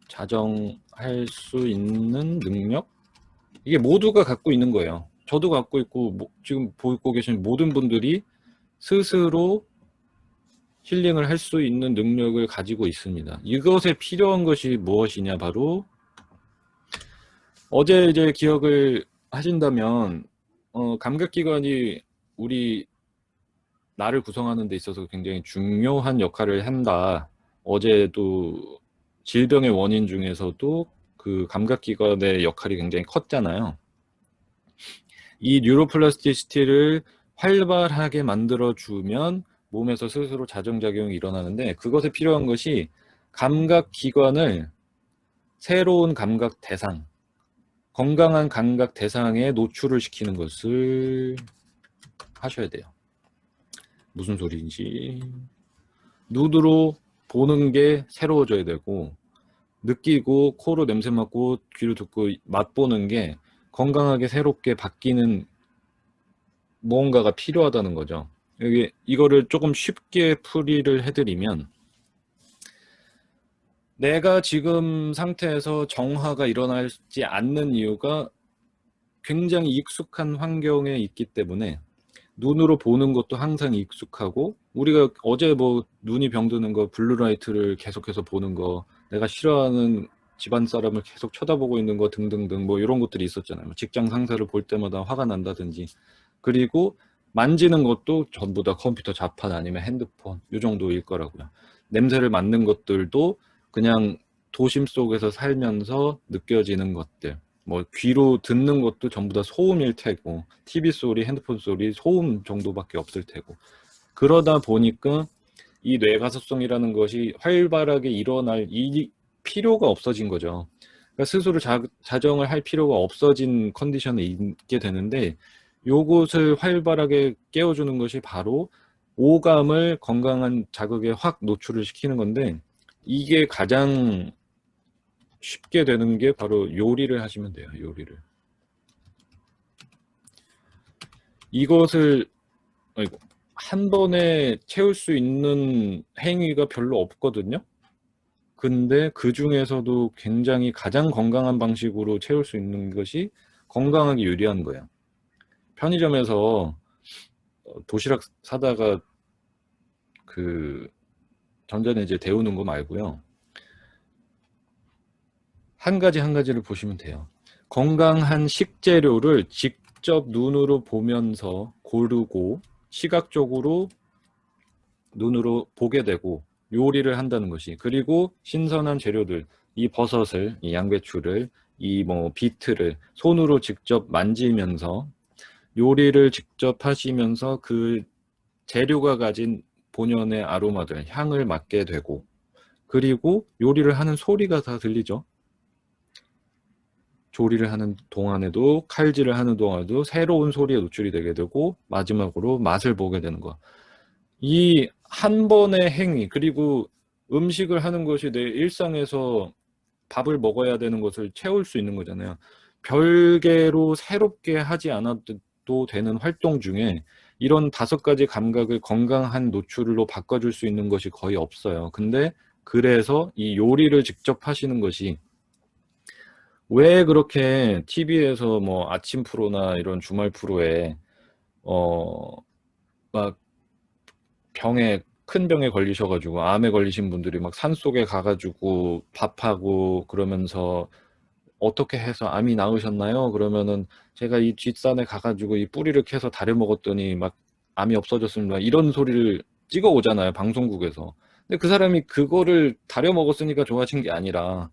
자정할 수 있는 능력? 이게 모두가 갖고 있는 거예요. 저도 갖고 있고 지금 보고 계신 모든 분들이 스스로 힐링을 할 수 있는 능력을 가지고 있습니다. 이것에 필요한 것이 무엇이냐? 바로 어제 이제 기억을 하신다면 감각기관이 우리 나를 구성하는 데 있어서 굉장히 중요한 역할을 한다. 어제도 질병의 원인 중에서도 그 감각기관의 역할이 굉장히 컸잖아요. 이 뉴로플라스티시티를 활발하게 만들어주면 몸에서 스스로 자정작용이 일어나는데, 그것에 필요한 것이 감각기관을 새로운 감각 대상, 건강한 감각 대상에 노출을 시키는 것을 하셔야 돼요. 무슨 소리인지. 눈으로 보는 게 새로워져야 되고, 느끼고 코로 냄새 맡고 귀로 듣고 맛보는 게 건강하게 새롭게 바뀌는 무언가가 필요하다는 거죠. 이거를 조금 쉽게 풀이를 해드리면, 내가 지금 상태에서 정화가 일어나지 않는 이유가 굉장히 익숙한 환경에 있기 때문에 눈으로 보는 것도 항상 익숙하고, 우리가 어제 뭐 눈이 병드는 거, 블루라이트를 계속해서 보는 거, 내가 싫어하는 집안 사람을 계속 쳐다보고 있는 거 등등등 뭐 이런 것들이 있었잖아요. 직장 상사를 볼 때마다 화가 난다든지, 그리고 만지는 것도 전부 다 컴퓨터 자판 아니면 핸드폰 이 정도일 거라고요. 냄새를 맡는 것들도 그냥 도심 속에서 살면서 느껴지는 것들, 뭐 귀로 듣는 것도 전부 다 소음일 테고, TV 소리, 핸드폰 소리, 소음 정도밖에 없을 테고, 그러다 보니까 이 뇌가소성이라는 것이 활발하게 일어날 이 필요가 없어진 거죠. 그러니까 스스로 자정을 할 필요가 없어진 컨디션에 있게 되는데, 요것을 활발하게 깨워주는 것이 바로 오감을 건강한 자극에 확 노출을 시키는 건데, 이게 가장 쉽게 되는 게 바로 요리를 하시면 돼요. 요리를. 이것을 한 번에 채울 수 있는 행위가 별로 없거든요. 근데 그 중에서도 굉장히 가장 건강한 방식으로 채울 수 있는 것이 건강하게 요리하는 거예요. 편의점에서 도시락 사다가 그 전자레인지에 이제 데우는 거 말고요. 한 가지를 보시면 돼요. 건강한 식재료를 직접 눈으로 보면서 고르고 시각적으로 눈으로 보게 되고 요리를 한다는 것이, 그리고 신선한 재료들, 이 버섯을, 이 양배추를, 이 뭐 비트를 손으로 직접 만지면서 요리를 직접 하시면서 그 재료가 가진 본연의 아로마들, 향을 맡게 되고, 그리고 요리를 하는 소리가 다 들리죠. 조리를 하는 동안에도, 칼질을 하는 동안에도 새로운 소리에 노출이 되게 되고, 마지막으로 맛을 보게 되는 거. 이 한 번의 행위, 그리고 음식을 하는 것이 내 일상에서 밥을 먹어야 되는 것을 채울 수 있는 거잖아요. 별개로 새롭게 하지 않아도 되는 활동 중에 이런 5가지 감각을 건강한 노출로 바꿔줄 수 있는 것이 거의 없어요. 근데 그래서 이 요리를 직접 하시는 것이, 왜 그렇게 TV에서 뭐 아침 프로나 이런 주말 프로에 막 큰 병에 걸리셔가지고 암에 걸리신 분들이 막 산속에 가가지고 밥하고 그러면서 어떻게 해서 암이 나으셨나요? 그러면은 제가 이 뒷산에 가가지고 이 뿌리를 캐서 다려 먹었더니 막 암이 없어졌습니다. 이런 소리를 찍어 오잖아요, 방송국에서. 근데 그 사람이 그거를 다려 먹었으니까 좋아진 게 아니라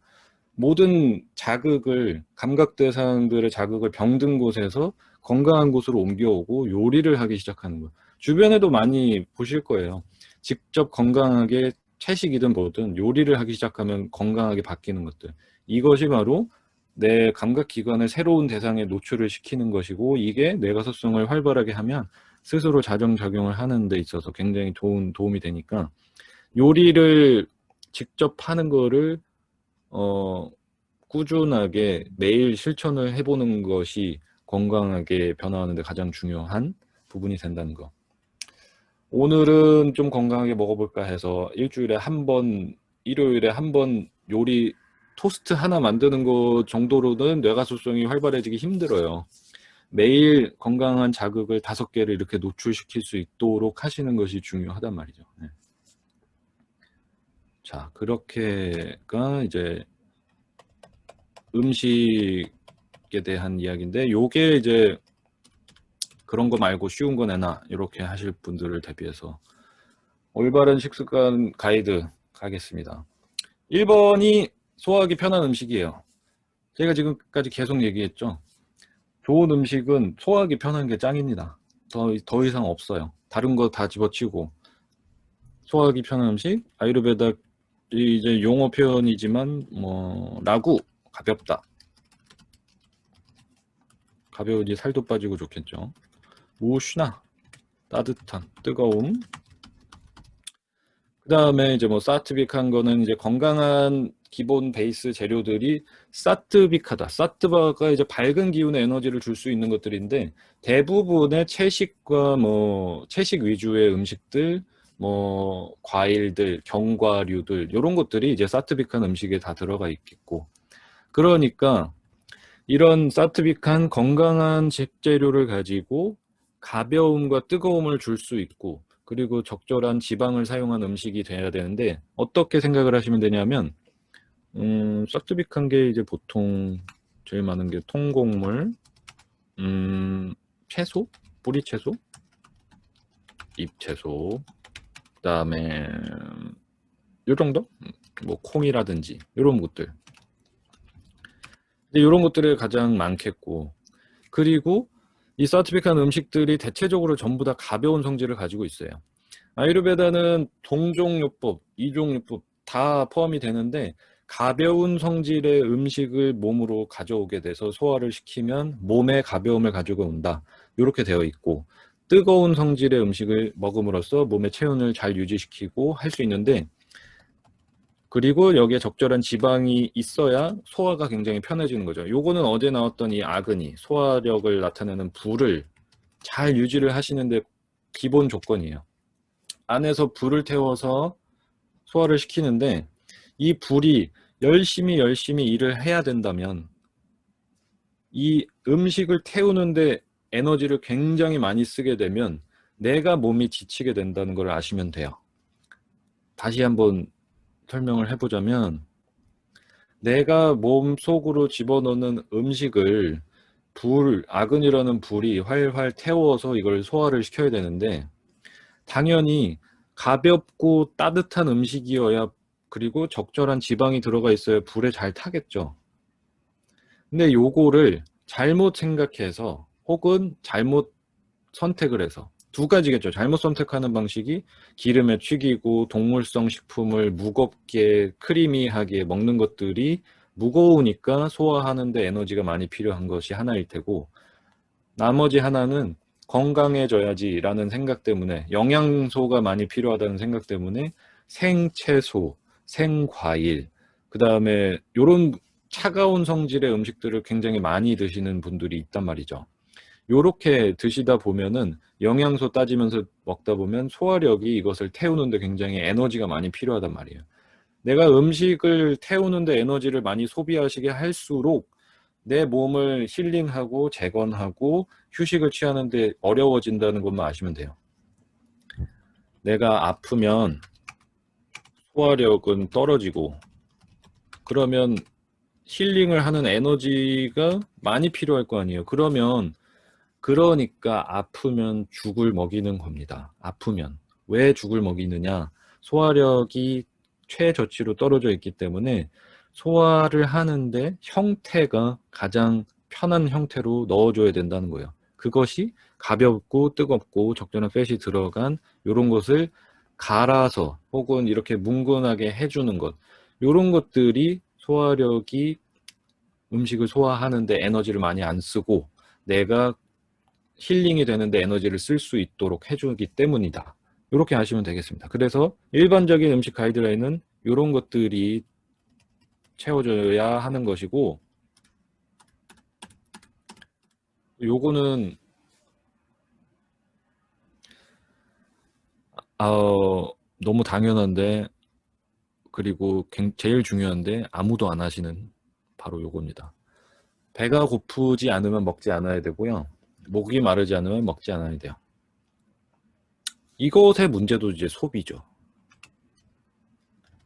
모든 자극을, 감각 대상들의 자극을 병든 곳에서 건강한 곳으로 옮겨오고 요리를 하기 시작하는 거예요. 주변에도 많이 보실 거예요. 직접 건강하게 채식이든 뭐든 요리를 하기 시작하면 건강하게 바뀌는 것들. 이것이 바로 내 감각기관을 새로운 대상에 노출을 시키는 것이고, 이게 뇌가소성을 활발하게 하면 스스로 자정작용을 하는 데 있어서 굉장히 도움이 되니까, 요리를 직접 하는 거를 꾸준하게 매일 실천을 해보는 것이 건강하게 변화하는 데 가장 중요한 부분이 된다는 거. 오늘은 좀 건강하게 먹어볼까 해서 일주일에 한 번, 일요일에 한 번 요리 토스트 하나 만드는 것 정도로는 뇌가소성이 활발해지기 힘들어요. 매일 건강한 자극을 5개를 이렇게 노출시킬 수 있도록 하시는 것이 중요하단 말이죠. 네. 자, 그렇게가 이제 음식에 대한 이야기인데, 요게 이제 그런 거 말고 쉬운 거 내놔 이렇게 하실 분들을 대비해서 올바른 식습관 가이드 가겠습니다. 1번이 소화하기 편한 음식이에요. 제가 지금까지 계속 얘기했죠. 좋은 음식은 소화하기 편한 게 짱입니다. 더 이상 없어요. 다른 거 다 집어치고. 소화하기 편한 음식, 아유르베다 이제 용어 표현이지만 뭐 라구, 가볍다. 가벼우지 살도 빠지고 좋겠죠. 무슈나, 따뜻한, 뜨거움. 그 다음에 이제 뭐 사트빅한 거는 이제 건강한 기본 베이스 재료들이 사트빅하다. 사트바가 이제 밝은 기운의 에너지를 줄 수 있는 것들인데, 대부분의 채식과 뭐 채식 위주의 음식들, 뭐 과일들, 견과류들 이런 것들이 이제 사트빅한 음식에 다 들어가 있겠고, 그러니까 이런 사트빅한 건강한 식재료를 가지고 가벼움과 뜨거움을 줄 수 있고, 그리고 적절한 지방을 사용한 음식이 돼야 되는데, 어떻게 생각을 하시면 되냐면, 사트빅한 게 이제 보통 제일 많은 게 통곡물, 채소, 뿌리 채소, 잎 채소, 그다음에 요 정도? 뭐 콩이라든지 이런 것들. 이런 것들이 가장 많겠고, 그리고 이 사트빅한 음식들이 대체적으로 전부 다 가벼운 성질을 가지고 있어요. 아유르베다는 동종요법, 이종요법 다 포함이 되는데, 가벼운 성질의 음식을 몸으로 가져오게 돼서 소화를 시키면 몸에 가벼움을 가지고 온다. 이렇게 되어 있고, 뜨거운 성질의 음식을 먹음으로써 몸의 체온을 잘 유지시키고 할 수 있는데, 그리고 여기에 적절한 지방이 있어야 소화가 굉장히 편해지는 거죠. 요거는 어제 나왔던 이 아그니, 소화력을 나타내는 불을 잘 유지를 하시는데 기본 조건이에요. 안에서 불을 태워서 소화를 시키는데, 이 불이 열심히 일을 해야 된다면 이 음식을 태우는데 에너지를 굉장히 많이 쓰게 되면 내가 몸이 지치게 된다는 걸 아시면 돼요. 다시 한번 설명을 해보자면, 내가 몸속으로 집어넣는 음식을 아근이라는 불이 활활 태워서 이걸 소화를 시켜야 되는데, 당연히 가볍고 따뜻한 음식이어야, 그리고 적절한 지방이 들어가 있어야 불에 잘 타겠죠. 근데 요거를 잘못 생각해서 혹은 잘못 선택을 해서, 두 가지겠죠. 잘못 선택하는 방식이 기름에 튀기고 동물성 식품을 무겁게 크리미하게 먹는 것들이 무거우니까 소화하는데 에너지가 많이 필요한 것이 하나일 테고, 나머지 하나는 건강해져야지 라는 생각 때문에, 영양소가 많이 필요하다는 생각 때문에 생채소, 생과일, 그 다음에 요런 차가운 성질의 음식들을 굉장히 많이 드시는 분들이 있단 말이죠. 요렇게 드시다 보면은 영양소 따지면서 먹다 보면 소화력이 이것을 태우는데 굉장히 에너지가 많이 필요하단 말이에요. 내가 음식을 태우는데 에너지를 많이 소비하시게 할수록 내 몸을 힐링하고 재건하고 휴식을 취하는데 어려워진다는 것만 아시면 돼요. 내가 아프면 소화력은 떨어지고, 그러면 힐링을 하는 에너지가 많이 필요할 거 아니에요. 그러니까 아프면 죽을 먹이는 겁니다. 아프면. 왜 죽을 먹이느냐? 소화력이 최저치로 떨어져 있기 때문에 소화를 하는데 형태가 가장 편한 형태로 넣어줘야 된다는 거예요. 그것이 가볍고 뜨겁고 적절한 팻이 들어간 이런 것을 갈아서 혹은 이렇게 뭉근하게 해주는 것, 이런 것들이 소화력이 음식을 소화하는데 에너지를 많이 안 쓰고 내가 힐링이 되는데 에너지를 쓸 수 있도록 해주기 때문이다. 이렇게 아시면 되겠습니다. 그래서 일반적인 음식 가이드라인은 이런 것들이 채워져야 하는 것이고, 요거는 너무 당연한데, 그리고 제일 중요한데 아무도 안 하시는 바로 요겁니다. 배가 고프지 않으면 먹지 않아야 되고요. 목이 마르지 않으면 먹지 않아야 돼요. 이것의 문제도 이제 소비죠.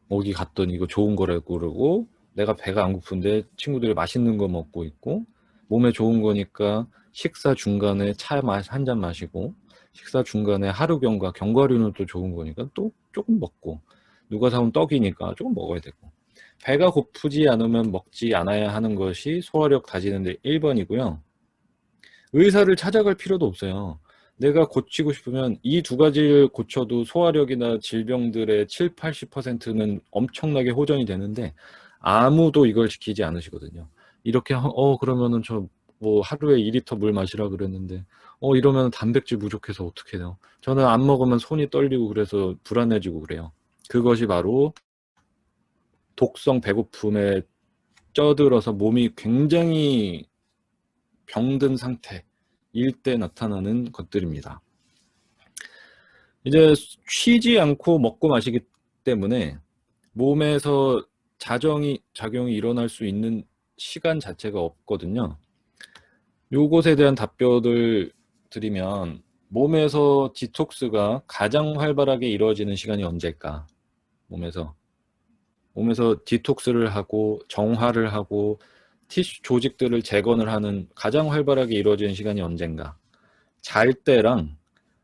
어디 갔더니 이거 좋은 거라고 그러고, 내가 배가 안 고픈데 친구들이 맛있는 거 먹고 있고, 몸에 좋은 거니까 식사 중간에 차 한 잔 마시고, 식사 중간에 하루경과 견과류는 또 좋은 거니까 또 조금 먹고, 누가 사온 떡이니까 조금 먹어야 되고. 배가 고프지 않으면 먹지 않아야 하는 것이 소화력 다지는데 1번이고요. 의사를 찾아갈 필요도 없어요. 내가 고치고 싶으면 이 두 가지를 고쳐도 소화력이나 질병들의 7, 80%는 엄청나게 호전이 되는데 아무도 이걸 지키지 않으시거든요. 이렇게 그러면은 저 뭐 하루에 2리터 물 마시라 그랬는데 이러면 단백질 부족해서 어떻게 해요? 저는 안 먹으면 손이 떨리고 그래서 불안해지고 그래요. 그것이 바로 독성 배고픔에 쪄들어서 몸이 굉장히 병든 상태일 때 나타나는 것들입니다. 이제 쉬지 않고 먹고 마시기 때문에 몸에서 작용이 일어날 수 있는 시간 자체가 없거든요. 요것에 대한 답변을 드리면 몸에서 디톡스가 가장 활발하게 이루어지는 시간이 언제일까? 몸에서 디톡스를 하고 정화를 하고 티슈 조직들을 재건을 하는 가장 활발하게 이루어지는 시간이 언젠가? 잘 때랑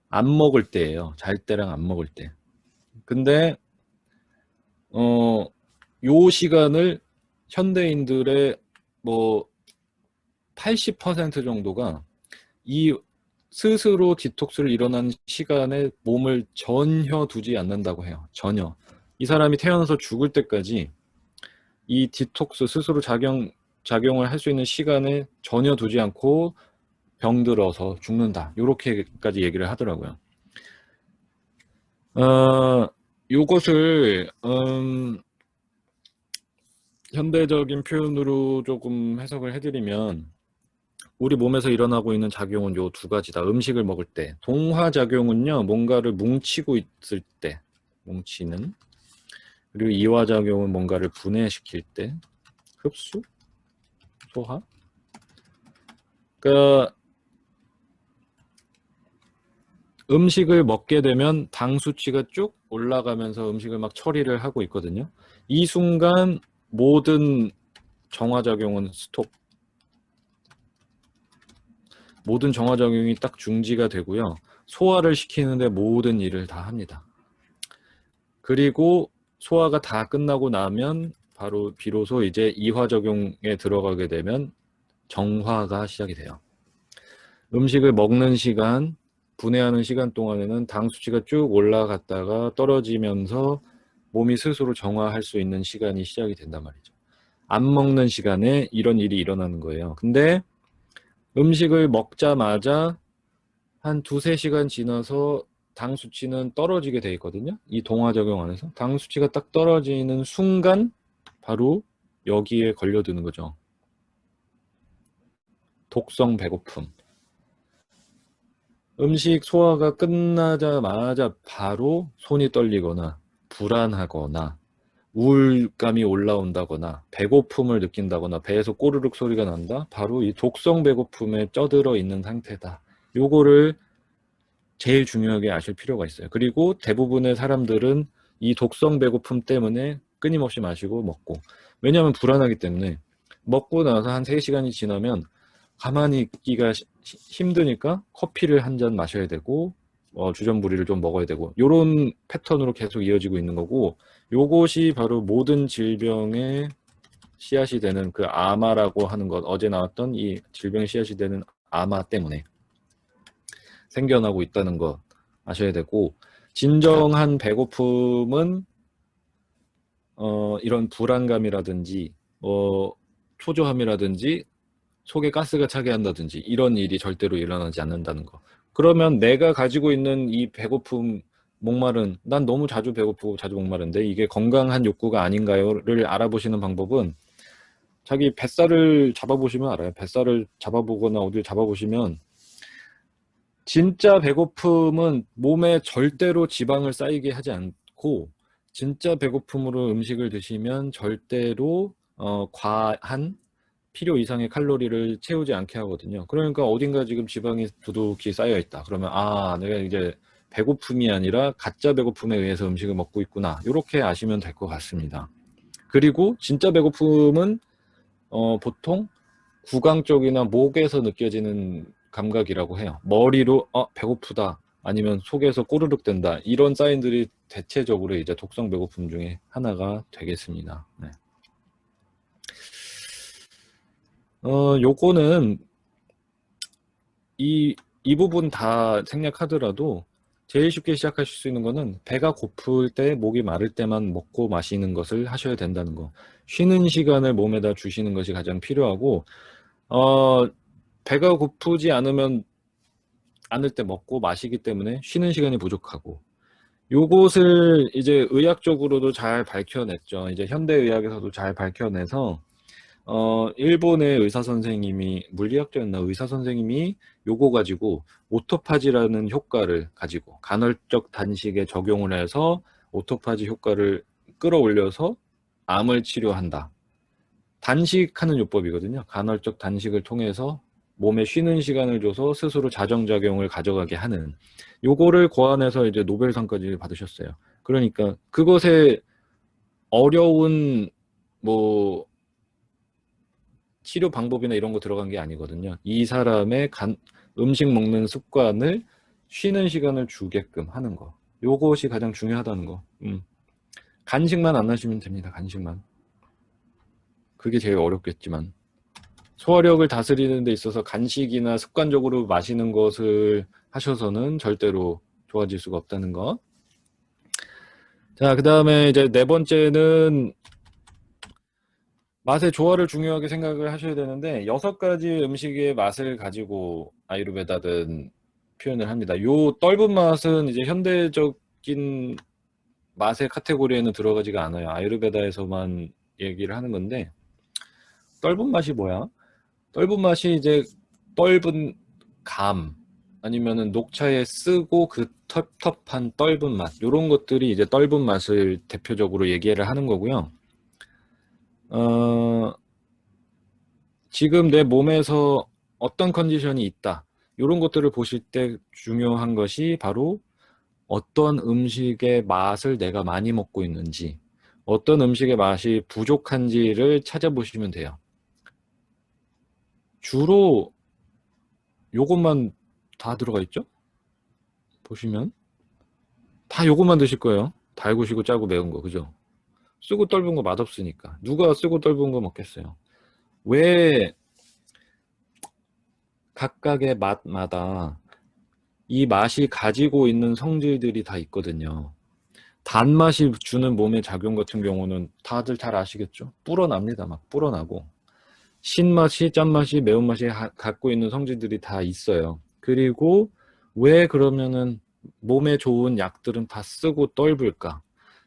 안 먹을 때예요. 잘 때랑 안 먹을 때. 근데 요 시간을 현대인들의 뭐 80% 정도가 이 스스로 디톡스를 일어나는 시간에 몸을 전혀 두지 않는다고 해요. 전혀. 이 사람이 태어나서 죽을 때까지 이 디톡스 스스로 작용을 할 수 있는 시간에 전혀 두지 않고 병들어서 죽는다. 이렇게까지 얘기를 하더라고요. 요것을 현대적인 표현으로 조금 해석을 해드리면 우리 몸에서 일어나고 있는 작용은 요 두 가지다. 음식을 먹을 때. 동화작용은요, 뭔가를 뭉치고 있을 때, 뭉치는. 그리고 이화작용은 뭔가를 분해시킬 때, 흡수, 소화. 그러니까 음식을 먹게 되면 당 수치가 쭉 올라가면서 음식을 막 처리를 하고 있거든요. 이 순간 모든 정화작용은 스톱. 모든 정화작용이 딱 중지가 되고요. 소화를 시키는데 모든 일을 다 합니다. 그리고 소화가 다 끝나고 나면 바로 비로소 이제 이화작용에 들어가게 되면 정화가 시작이 돼요. 음식을 먹는 시간, 분해하는 시간 동안에는 당 수치가 쭉 올라갔다가 떨어지면서 몸이 스스로 정화할 수 있는 시간이 시작이 된단 말이죠. 안 먹는 시간에 이런 일이 일어나는 거예요. 근데 음식을 먹자마자 한 2-3시간 지나서 당 수치는 떨어지게 돼 있거든요. 이 동화작용 안에서. 당 수치가 딱 떨어지는 순간 바로 여기에 걸려드는 거죠. 독성 배고픔. 음식 소화가 끝나자마자 바로 손이 떨리거나 불안하거나 우울감이 올라온다거나 배고픔을 느낀다거나 배에서 꼬르륵 소리가 난다. 바로 이 독성 배고픔에 쪄들어 있는 상태다. 요거를 제일 중요하게 아실 필요가 있어요. 그리고 대부분의 사람들은 이 독성 배고픔 때문에 끊임없이 마시고 먹고, 왜냐하면 불안하기 때문에 먹고 나서 한 3시간이 지나면 가만히 있기가 힘드니까 커피를 한 잔 마셔야 되고 주전부리를 좀 먹어야 되고, 요런 패턴으로 계속 이어지고 있는 거고, 요것이 바로 모든 질병의 씨앗이 되는 그 아마라고 하는 것, 어제 나왔던 이 질병의 씨앗이 되는 아마 때문에 생겨나고 있다는 거 아셔야 되고, 진정한 배고픔은 이런 불안감이라든지 초조함이라든지 속에 가스가 차게 한다든지 이런 일이 절대로 일어나지 않는다는 거. 그러면 내가 가지고 있는 이 배고픔, 목마른, 난 너무 자주 배고프고 자주 목마른데 이게 건강한 욕구가 아닌가요를 알아보시는 방법은 자기 뱃살을 잡아보시면 알아요. 뱃살을 잡아보거나 어딜 잡아보시면 진짜 배고픔은 몸에 절대로 지방을 쌓이게 하지 않고, 진짜 배고픔으로 음식을 드시면 절대로 과한 필요 이상의 칼로리를 채우지 않게 하거든요. 그러니까 어딘가 지금 지방이 두둑히 쌓여 있다. 그러면 내가 이제 배고픔이 아니라 가짜 배고픔에 의해서 음식을 먹고 있구나. 이렇게 아시면 될 것 같습니다. 그리고 진짜 배고픔은 보통 구강 쪽이나 목에서 느껴지는 감각이라고 해요. 머리로 배고프다, 아니면 속에서 꼬르륵 된다, 이런 사인들이 대체적으로 이제 독성 배고픔 중에 하나가 되겠습니다. 네. 요거는 이 부분 다 생략하더라도 제일 쉽게 시작하실 수 있는 거는 배가 고플 때, 목이 마를 때만 먹고 마시는 것을 하셔야 된다는 거. 쉬는 시간을 몸에다 주시는 것이 가장 필요하고, 배가 고프지 않을 때 먹고 마시기 때문에 쉬는 시간이 부족하고, 요것을 이제 의학적으로도 잘 밝혀냈죠. 이제 현대의학에서도 잘 밝혀내서 일본의 의사 선생님이, 물리학자였나 의사 선생님이 요거 가지고 오토파지라는 효과를 가지고 간헐적 단식에 적용을 해서 오토파지 효과를 끌어올려서 암을 치료한다. 단식하는 요법이거든요. 간헐적 단식을 통해서 몸에 쉬는 시간을 줘서 스스로 자정작용을 가져가게 하는, 요거를 고안해서 이제 노벨상까지 받으셨어요. 그러니까 그것에 어려운 뭐 치료 방법이나 이런 거 들어간 게 아니거든요. 이 사람의 음식 먹는 습관을 쉬는 시간을 주게끔 하는 거. 요것이 가장 중요하다는 거. 간식만 안 하시면 됩니다. 간식만. 그게 제일 어렵겠지만. 소화력을 다스리는 데 있어서 간식이나 습관적으로 마시는 것을 하셔서는 절대로 좋아질 수가 없다는 거. 자, 그 다음에 이제 네 번째는 맛의 조화를 중요하게 생각을 하셔야 되는데, 6가지 음식의 맛을 가지고 아유르베다는 표현을 합니다. 요 떫은 맛은 이제 현대적인 맛의 카테고리에는 들어가지가 않아요. 아유르베다에서만 얘기를 하는 건데, 떫은 맛이 뭐야? 떫은 맛이 이제 떫은 감, 아니면은 녹차에 쓰고 그 텁텁한 떫은 맛, 요런 것들이 이제 떫은 맛을 대표적으로 얘기를 하는 거고요. 지금 내 몸에서 어떤 컨디션이 있다, 이런 것들을 보실 때 중요한 것이 바로 어떤 음식의 맛을 내가 많이 먹고 있는지, 어떤 음식의 맛이 부족한지를 찾아보시면 돼요. 주로 요것만 다 들어가 있죠? 보시면 다 요것만 드실 거예요. 달고 시고 짜고 매운 거, 그죠? 쓰고 떫은 거 맛없으니까. 누가 쓰고 떫은 거 먹겠어요? 왜 각각의 맛마다 이 맛이 가지고 있는 성질들이 다 있거든요. 단맛이 주는 몸의 작용 같은 경우는 다들 잘 아시겠죠? 불어납니다. 막 불어나고. 신맛이, 짠맛이, 매운맛이 갖고 있는 성질들이 다 있어요. 그리고 왜 그러면은 몸에 좋은 약들은 다 쓰고 떫을까?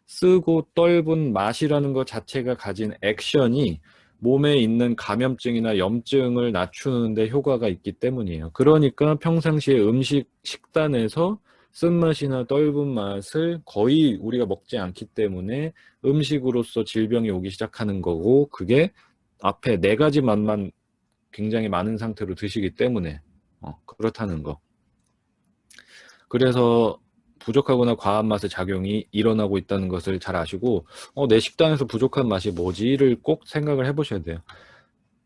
쓰고 떫은 맛이라는 것 자체가 가진 액션이 몸에 있는 감염증이나 염증을 낮추는 데 효과가 있기 때문이에요. 그러니까 평상시에 식단에서 쓴맛이나 떫은 맛을 거의 우리가 먹지 않기 때문에 음식으로서 질병이 오기 시작하는 거고, 그게 앞에 4가지 맛만 굉장히 많은 상태로 드시기 때문에 그렇다는 거. 그래서 부족하거나 과한 맛의 작용이 일어나고 있다는 것을 잘 아시고, 내 식단에서 부족한 맛이 뭐지를 꼭 생각을 해보셔야 돼요.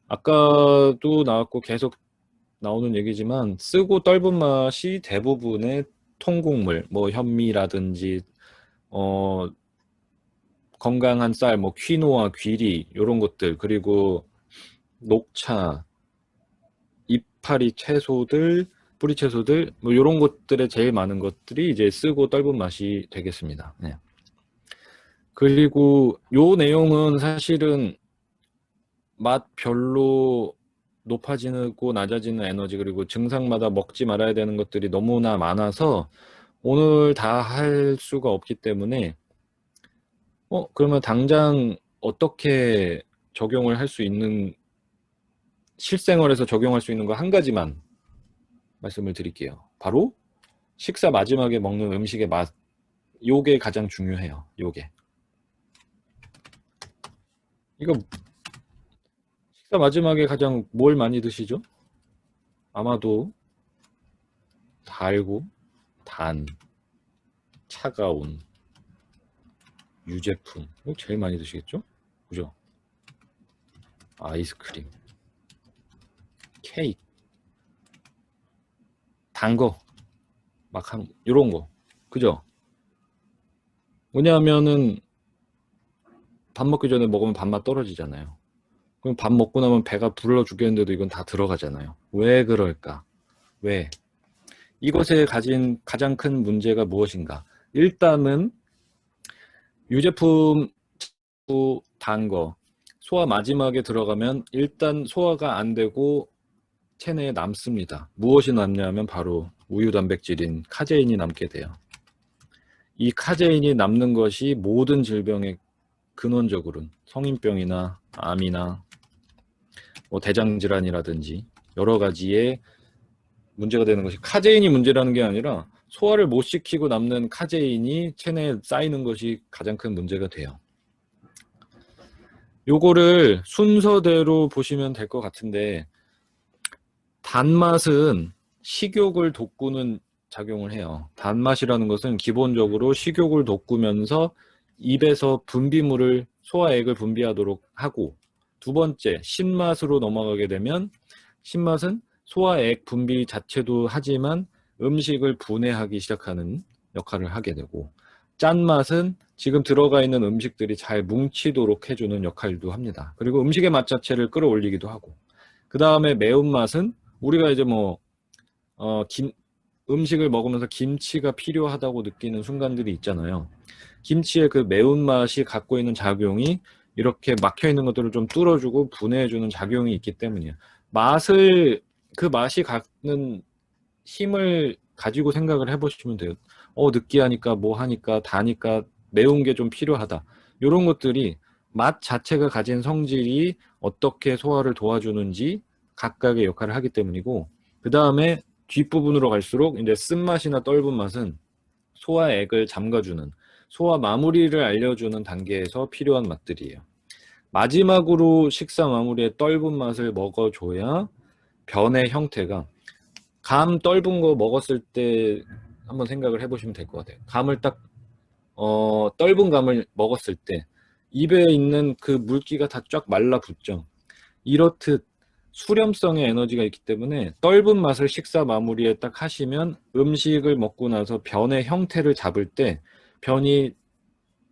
아까도 나왔고 계속 나오는 얘기지만, 쓰고 떫은 맛이 대부분의 통곡물, 뭐 현미라든지 건강한 쌀, 뭐 퀴노아, 귀리 이런 것들, 그리고 녹차, 이파리 채소들, 뿌리 채소들, 뭐 이런 것들에 제일 많은 것들이 이제 쓰고 떫은 맛이 되겠습니다. 네. 그리고 요 내용은 사실은 맛 별로 높아지고 낮아지는 에너지, 그리고 증상마다 먹지 말아야 되는 것들이 너무나 많아서 오늘 다 할 수가 없기 때문에 그러면 당장 어떻게 적용을 할 수 있는, 실생활에서 적용할 수 있는 거 한 가지만 말씀을 드릴게요. 바로 식사 마지막에 먹는 음식의 맛. 요게 가장 중요해요. 요게. 이거 식사 마지막에 가장 뭘 많이 드시죠? 아마도 달고, 단, 차가운, 유제품. 이거 제일 많이 드시겠죠? 그죠? 아이스크림, 케이크, 단 거, 막 요런 거. 그죠? 왜냐하면은 밥 먹기 전에 먹으면 밥맛 떨어지잖아요. 그럼 밥 먹고 나면 배가 불러 죽겠는데도 이건 다 들어가잖아요. 왜 그럴까? 왜? 이것에 가진 가장 큰 문제가 무엇인가? 일단은 유제품, 단 거, 소화 마지막에 들어가면 일단 소화가 안 되고 체내에 남습니다. 무엇이 남냐면 바로 우유 단백질인 카제인이 남게 돼요. 이 카제인이 남는 것이 모든 질병의 근원적으로는 성인병이나 암이나 뭐 대장질환이라든지 여러 가지의 문제가 되는 것이, 카제인이 문제라는 게 아니라 소화를 못 시키고 남는 카제인이 체내에 쌓이는 것이 가장 큰 문제가 돼요. 요거를 순서대로 보시면 될 것 같은데, 단맛은 식욕을 돋구는 작용을 해요. 단맛이라는 것은 기본적으로 식욕을 돋구면서 입에서 분비물을, 소화액을 분비하도록 하고, 두 번째 신맛으로 넘어가게 되면, 신맛은 소화액 분비 자체도 하지만 음식을 분해하기 시작하는 역할을 하게 되고, 짠맛은 지금 들어가 있는 음식들이 잘 뭉치도록 해주는 역할도 합니다. 그리고 음식의 맛 자체를 끌어올리기도 하고, 그 다음에 매운맛은 우리가 이제 음식을 먹으면서 김치가 필요하다고 느끼는 순간들이 있잖아요. 김치의 그 매운맛이 갖고 있는 작용이 이렇게 막혀 있는 것들을 좀 뚫어주고 분해해주는 작용이 있기 때문이에요. 그 맛이 갖는 힘을 가지고 생각을 해보시면 돼요. 느끼하니까 뭐 하니까 다니까 매운 게 좀 필요하다. 이런 것들이 맛 자체가 가진 성질이 어떻게 소화를 도와주는지 각각의 역할을 하기 때문이고, 그 다음에 뒷부분으로 갈수록 이제 쓴맛이나 떫은 맛은 소화액을 잠가주는, 소화 마무리를 알려주는 단계에서 필요한 맛들이에요. 마지막으로 식사 마무리에 떫은 맛을 먹어줘야 변의 형태가, 감 떫은 거 먹었을 때 한번 생각을 해보시면 될 것 같아요. 감을 딱 떫은 감을 먹었을 때 입에 있는 그 물기가 다 쫙 말라붙죠. 이렇듯 수렴성의 에너지가 있기 때문에 떫은 맛을 식사 마무리에 딱 하시면 음식을 먹고 나서 변의 형태를 잡을 때 변이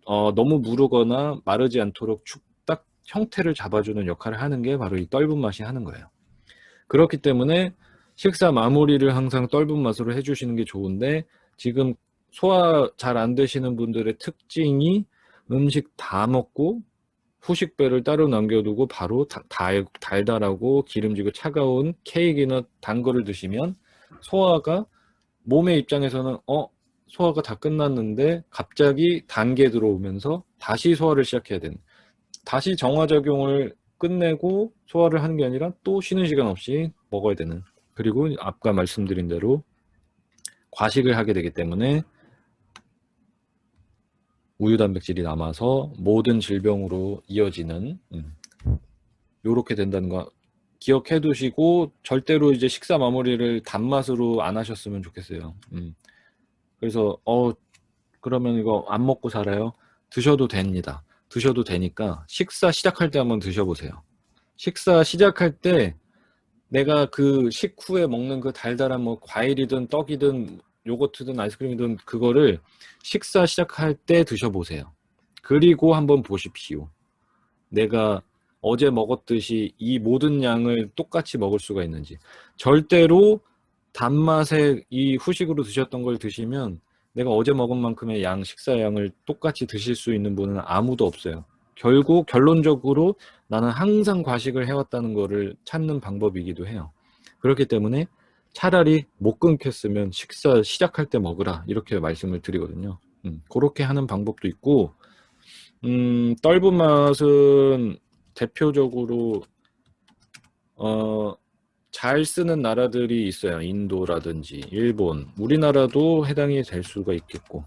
너무 무르거나 마르지 않도록 딱 형태를 잡아주는 역할을 하는 게 바로 이 떫은 맛이 하는 거예요. 그렇기 때문에 식사 마무리를 항상 떫은 맛으로 해주시는 게 좋은데, 지금 소화 잘 안 되시는 분들의 특징이 음식 다 먹고 후식배를 따로 남겨두고 바로 달달하고 기름지고 차가운 케이크나 단 거를 드시면 소화가, 몸의 입장에서는 소화가 다 끝났는데 갑자기 단 게 들어오면서 다시 소화를 시작해야 되는, 다시 정화작용을 끝내고 소화를 하는 게 아니라 또 쉬는 시간 없이 먹어야 되는, 그리고 아까 말씀드린 대로 과식을 하게 되기 때문에 우유 단백질이 남아서 모든 질병으로 이어지는, 요렇게 된다는 거 기억해 두시고, 절대로 이제 식사 마무리를 단맛으로 안 하셨으면 좋겠어요. 그래서 그러면 이거 안 먹고 살아요? 드셔도 됩니다. 드셔도 되니까 식사 시작할 때 한번 드셔보세요. 식사 시작할 때 내가 그 식후에 먹는 그 달달한 뭐 과일이든 떡이든 요거트든 아이스크림이든 그거를 식사 시작할 때 드셔보세요. 그리고 한번 보십시오. 내가 어제 먹었듯이 이 모든 양을 똑같이 먹을 수가 있는지. 절대로 단맛에 이 후식으로 드셨던 걸 드시면 내가 어제 먹은 만큼의 식사량을 똑같이 드실 수 있는 분은 아무도 없어요. 결국 결론적으로 나는 항상 과식을 해왔다는 거를 찾는 방법이기도 해요. 그렇기 때문에 차라리 못 끊겠으면 식사 시작할 때 먹으라 이렇게 말씀을 드리거든요. 그렇게 하는 방법도 있고, 떫은 맛은 대표적으로 잘 쓰는 나라들이 있어요. 인도라든지 일본, 우리나라도 해당이 될 수가 있겠고,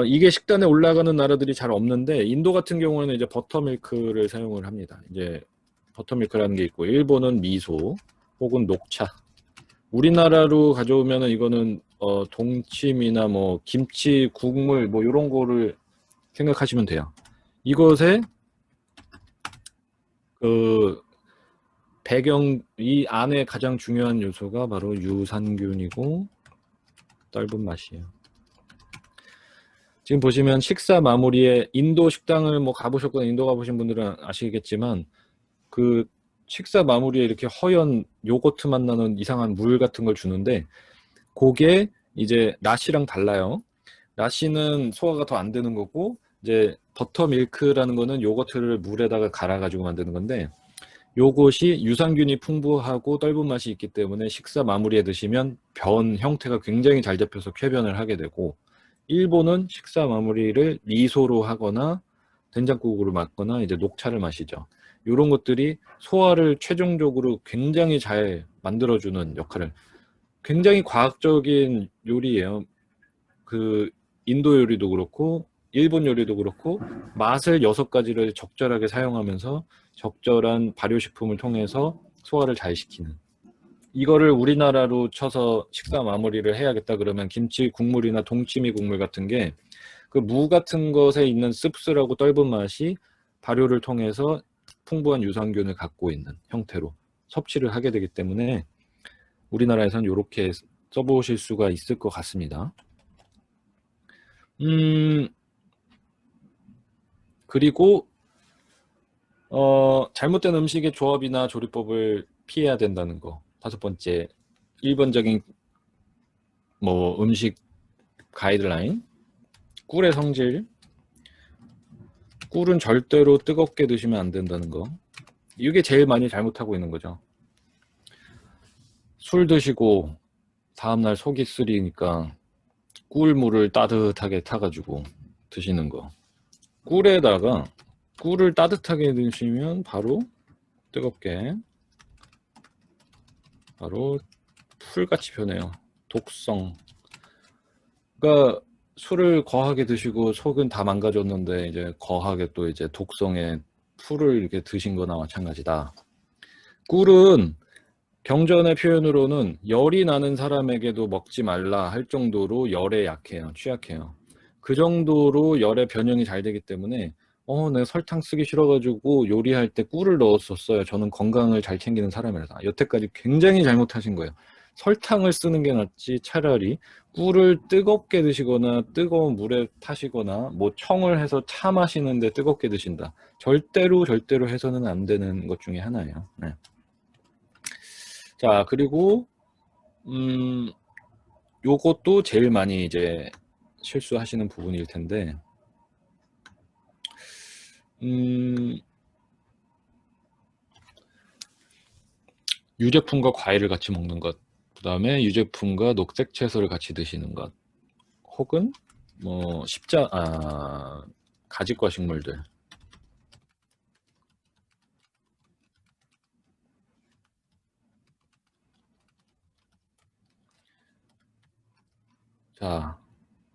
이게 식단에 올라가는 나라들이 잘 없는데, 인도 같은 경우에는 이제 버터밀크를 사용을 합니다. 이제 버터밀크라는 게 있고, 일본은 미소 혹은 녹차. 우리나라로 가져오면은 이거는 동치미나 뭐 김치 국물 뭐 이런 거를 생각하시면 돼요. 이것에 그 이 안에 가장 중요한 요소가 바로 유산균이고 떫은 맛이에요. 지금 보시면 식사 마무리에 인도 식당을 뭐 가보셨거나 인도 가보신 분들은 아시겠지만 그 식사 마무리에 이렇게 허연 요거트 맛 나는 이상한 물 같은 걸 주는데 그게 이제 나시랑 달라요. 나시는 소화가 더 안 되는 거고 이제 버터밀크라는 거는 요거트를 물에다가 갈아가지고 만드는 건데 요것이 유산균이 풍부하고 떫은 맛이 있기 때문에 식사 마무리에 드시면 변 형태가 굉장히 잘 잡혀서 쾌변을 하게 되고 일본은 식사 마무리를 미소로 하거나 된장국으로 맞거나 이제 녹차를 마시죠. 이런 것들이 소화를 최종적으로 굉장히 잘 만들어주는 역할을 굉장히 과학적인 요리예요. 그 인도 요리도 그렇고 일본 요리도 그렇고 맛을 6가지를 적절하게 사용하면서 적절한 발효식품을 통해서 소화를 잘 시키는 이거를 우리나라로 쳐서 식사 마무리를 해야겠다 그러면 김치 국물이나 동치미 국물 같은 게 그 무 같은 것에 있는 씁쓸하고 떫은 맛이 발효를 통해서 풍부한 유산균을 갖고 있는 형태로 섭취를 하게 되기 때문에 우리나라에서는 이렇게 써보실 수가 있을 것 같습니다. 그리고 잘못된 음식의 조합이나 조리법을 피해야 된다는 거. 5번째, 일반적인 뭐 음식 가이드라인, 꿀의 성질, 꿀은 절대로 뜨겁게 드시면 안 된다는 거. 이게 제일 많이 잘못하고 있는 거죠. 술 드시고 다음날 속이 쓰리니까 꿀물을 따뜻하게 타가지고 드시는 거. 꿀에다가 꿀을 따뜻하게 드시면 바로 뜨겁게 바로 풀같이 변해요. 독성. 그러니까 술을 거하게 드시고 속은 다 망가졌는데 이제 거하게 또 이제 독성의 풀을 이렇게 드신 거나 마찬가지다. 꿀은 경전의 표현으로는 열이 나는 사람에게도 먹지 말라 할 정도로 열에 약해요. 취약해요. 그 정도로 열의 변형이 잘 되기 때문에 내가 설탕 쓰기 싫어가지고 요리할 때 꿀을 넣었었어요. 저는 건강을 잘 챙기는 사람이라서. 여태까지 굉장히 잘못하신 거예요. 설탕을 쓰는 게 낫지 차라리 꿀을 뜨겁게 드시거나 뜨거운 물에 타시거나 뭐 청을 해서 차 마시는데 뜨겁게 드신다. 절대로 해서는 안 되는 것 중에 하나예요. 네. 자, 그리고 요것도 제일 많이 이제 실수하시는 부분일 텐데 유제품과 과일을 같이 먹는 것, 그 다음에 유제품과 녹색 채소를 같이 드시는 것, 혹은 뭐 가지과 식물들. 자,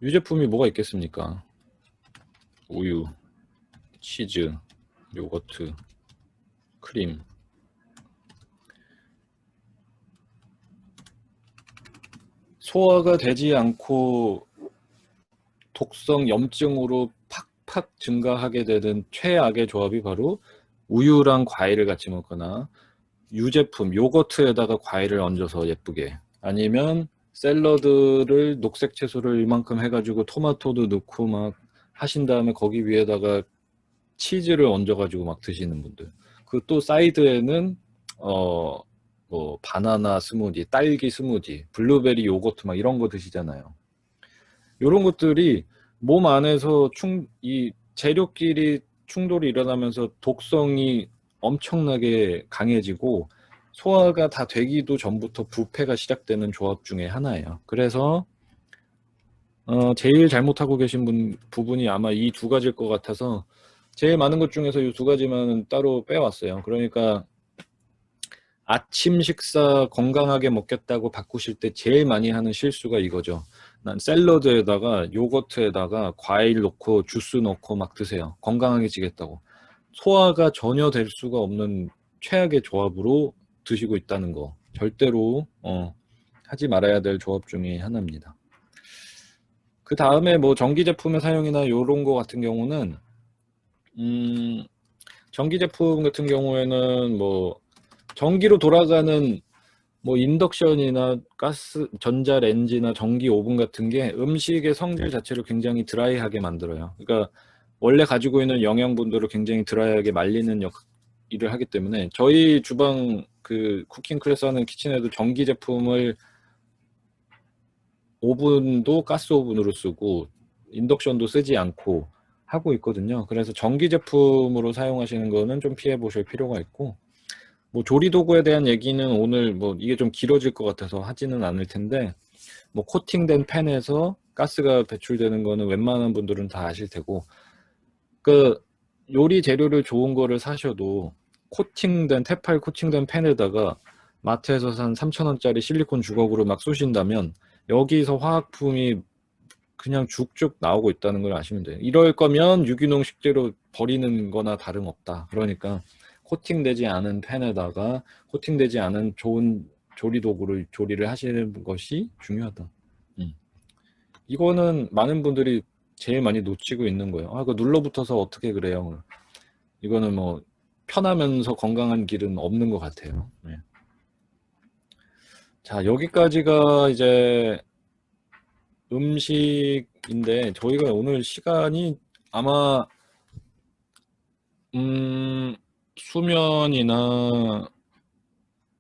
유제품이 뭐가 있겠습니까? 우유, 치즈, 요거트, 크림. 소화가 되지 않고 독성 염증으로 팍팍 증가하게 되는 최악의 조합이 바로 우유랑 과일을 같이 먹거나 유제품, 요거트에다가 과일을 얹어서 예쁘게, 아니면 샐러드를 녹색 채소를 이만큼 해가지고 토마토도 넣고 막 하신 다음에 거기 위에다가 치즈를 얹어가지고 막 드시는 분들. 그 또 사이드에는 뭐 바나나 스무디, 딸기 스무디, 블루베리 요거트 막 이런 거 드시잖아요. 이런 것들이 몸 안에서 이 재료끼리 충돌이 일어나면서 독성이 엄청나게 강해지고 소화가 다 되기도 전부터 부패가 시작되는 조합 중에 하나예요. 그래서 제일 잘못하고 계신 부분이 아마 이 두 가지일 것 같아서 제일 많은 것 중에서 이 두 가지만 따로 빼왔어요. 그러니까 아침 식사 건강하게 먹겠다고 바꾸실 때 제일 많이 하는 실수가 이거죠. 난 샐러드에다가 요거트에다가 과일 넣고 주스 넣고 막 드세요. 건강하게 지겠다고. 소화가 전혀 될 수가 없는 최악의 조합으로 드시고 있다는 거. 절대로 하지 말아야 될 조합 중에 하나입니다. 그 다음에 뭐 전기 제품의 사용이나 이런 거 같은 경우는 전기 제품 같은 경우에는 뭐 전기로 돌아가는 뭐 인덕션이나 가스 전자레인지나 전기 오븐 같은 게 음식의 성질 자체를 굉장히 드라이하게 만들어요. 그러니까 원래 가지고 있는 영양분들을 굉장히 드라이하게 말리는 일을 하기 때문에 저희 주방 그 쿠킹 클래스 하는 키친에도 전기 제품을 오븐도 가스 오븐으로 쓰고 인덕션도 쓰지 않고 하고 있거든요. 그래서 전기 제품으로 사용하시는 거는 좀 피해 보실 필요가 있고, 뭐 조리 도구에 대한 얘기는 오늘 뭐 이게 좀 길어질 것 같아서 하지는 않을 텐데, 뭐 코팅된 팬에서 가스가 배출되는 거는 웬만한 분들은 다 아실 테고, 그 요리 재료를 좋은 거를 사셔도 코팅된 테팔 코팅된 팬에다가 마트에서 산 3,000원짜리 실리콘 주걱으로 막 쏘신다면 여기서 화학품이 그냥 쭉쭉 나오고 있다는 걸 아시면 돼요. 이럴 거면 유기농 식재료 버리는 거나 다름없다. 그러니까 코팅되지 않은 팬에다가 코팅되지 않은 좋은 조리 도구를 조리를 하시는 것이 중요하다. 이거는 많은 분들이 제일 많이 놓치고 있는 거예요. 아, 그거 눌러붙어서 어떻게 그래요? 이거는 뭐 편하면서 건강한 길은 없는 것 같아요. 네. 자, 여기까지가 이제 음식인데 저희가 오늘 시간이 아마 수면이나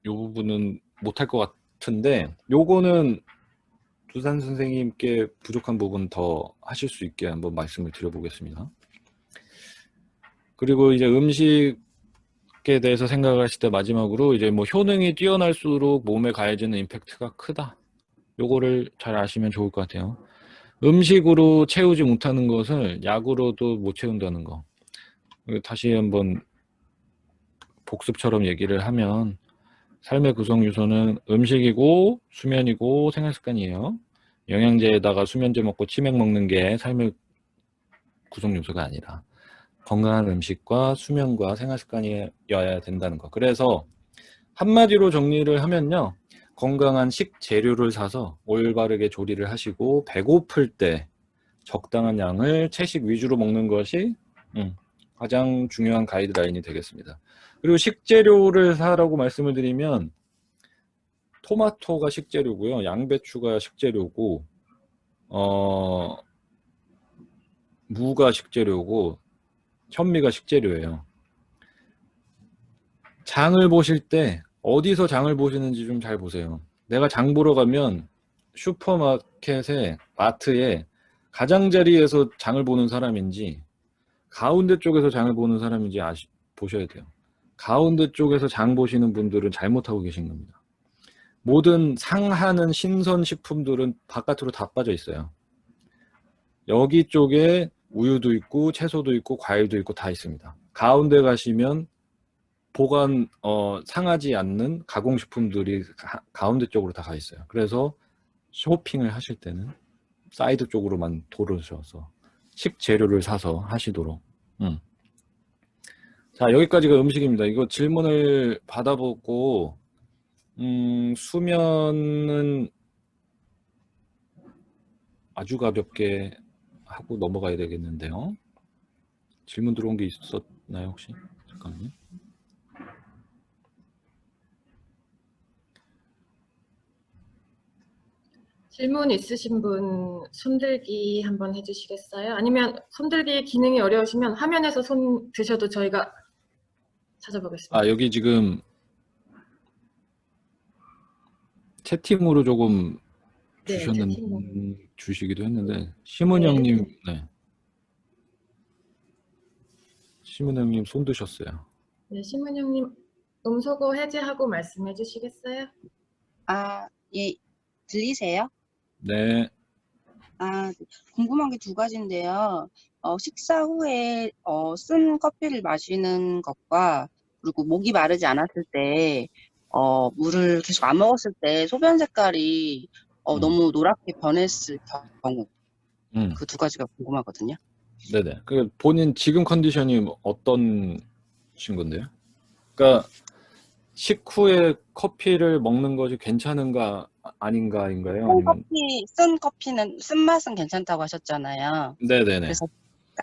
요 부분은 못할 것 같은데 요거는 두산 선생님께 부족한 부분 더 하실 수 있게 한번 말씀을 드려보겠습니다. 그리고 이제 음식에 대해서 생각하실 때 마지막으로 이제 뭐 효능이 뛰어날수록 몸에 가해지는 임팩트가 크다. 요거를 잘 아시면 좋을 것 같아요. 음식으로 채우지 못하는 것을 약으로도 못 채운다는 거. 다시 한번 복습처럼 얘기를 하면 삶의 구성 요소는 음식이고 수면이고 생활습관이에요. 영양제에다가 수면제 먹고 치맥 먹는 게 삶의 구성 요소가 아니라 건강한 음식과 수면과 생활습관이어야 된다는 거. 그래서 한마디로 정리를 하면요. 건강한 식재료를 사서 올바르게 조리를 하시고 배고플 때 적당한 양을 채식 위주로 먹는 것이 가장 중요한 가이드라인이 되겠습니다. 그리고 식재료를 사라고 말씀을 드리면 토마토가 식재료고요. 양배추가 식재료고 무가 식재료고 현미가 식재료예요. 장을 보실 때 어디서 장을 보시는지 좀 잘 보세요. 내가 장 보러 가면 슈퍼마켓에 마트에 가장자리에서 장을 보는 사람인지 가운데 쪽에서 장을 보는 사람인지 보셔야 돼요. 가운데 쪽에서 장 보시는 분들은 잘못하고 계신 겁니다. 모든 상하는 신선식품들은 바깥으로 다 빠져 있어요. 여기 쪽에 우유도 있고 채소도 있고 과일도 있고 다 있습니다. 가운데 가시면 보관 상하지 않는 가공식품들이 가운데 쪽으로 다 가 있어요. 그래서 쇼핑을 하실 때는 사이드 쪽으로만 돌으셔서 식재료를 사서 하시도록. 자, 여기까지가 음식입니다. 이거 질문을 받아보고 수면은 아주 가볍게 하고 넘어가야 되겠는데요. 질문 들어온 게 있었나요, 혹시? 잠깐만요. 질문 있으신 분 손들기 한번 해주시겠어요? 아니면 손들기 기능이 어려우시면 화면에서 손 드셔도 저희가 찾아보겠습니다. 여기 지금 채팅으로 조금 네, 채팅으로. 주시기도 했는데, 네, 네. 심은영님 손 드셨어요. 네, 신문영님 음소거 해제하고 말씀해 주시겠어요? 예, 들리세요? 네. 궁금한 게 두 가지인데요. 식사 후에 쓴 커피를 마시는 것과 그리고 목이 마르지 않았을 때 물을 계속 안 먹었을 때 소변 색깔이 너무 노랗게 변했을 경우 음. 그 두 가지가 궁금하거든요. 네네. 그 본인 지금 컨디션이 어떤 친구인데요? 그러니까 식후에 커피를 먹는 것이 괜찮은가 아닌가인가요? 아니면 쓴 커피는 쓴맛은 괜찮다고 하셨잖아요. 네네네. 그래서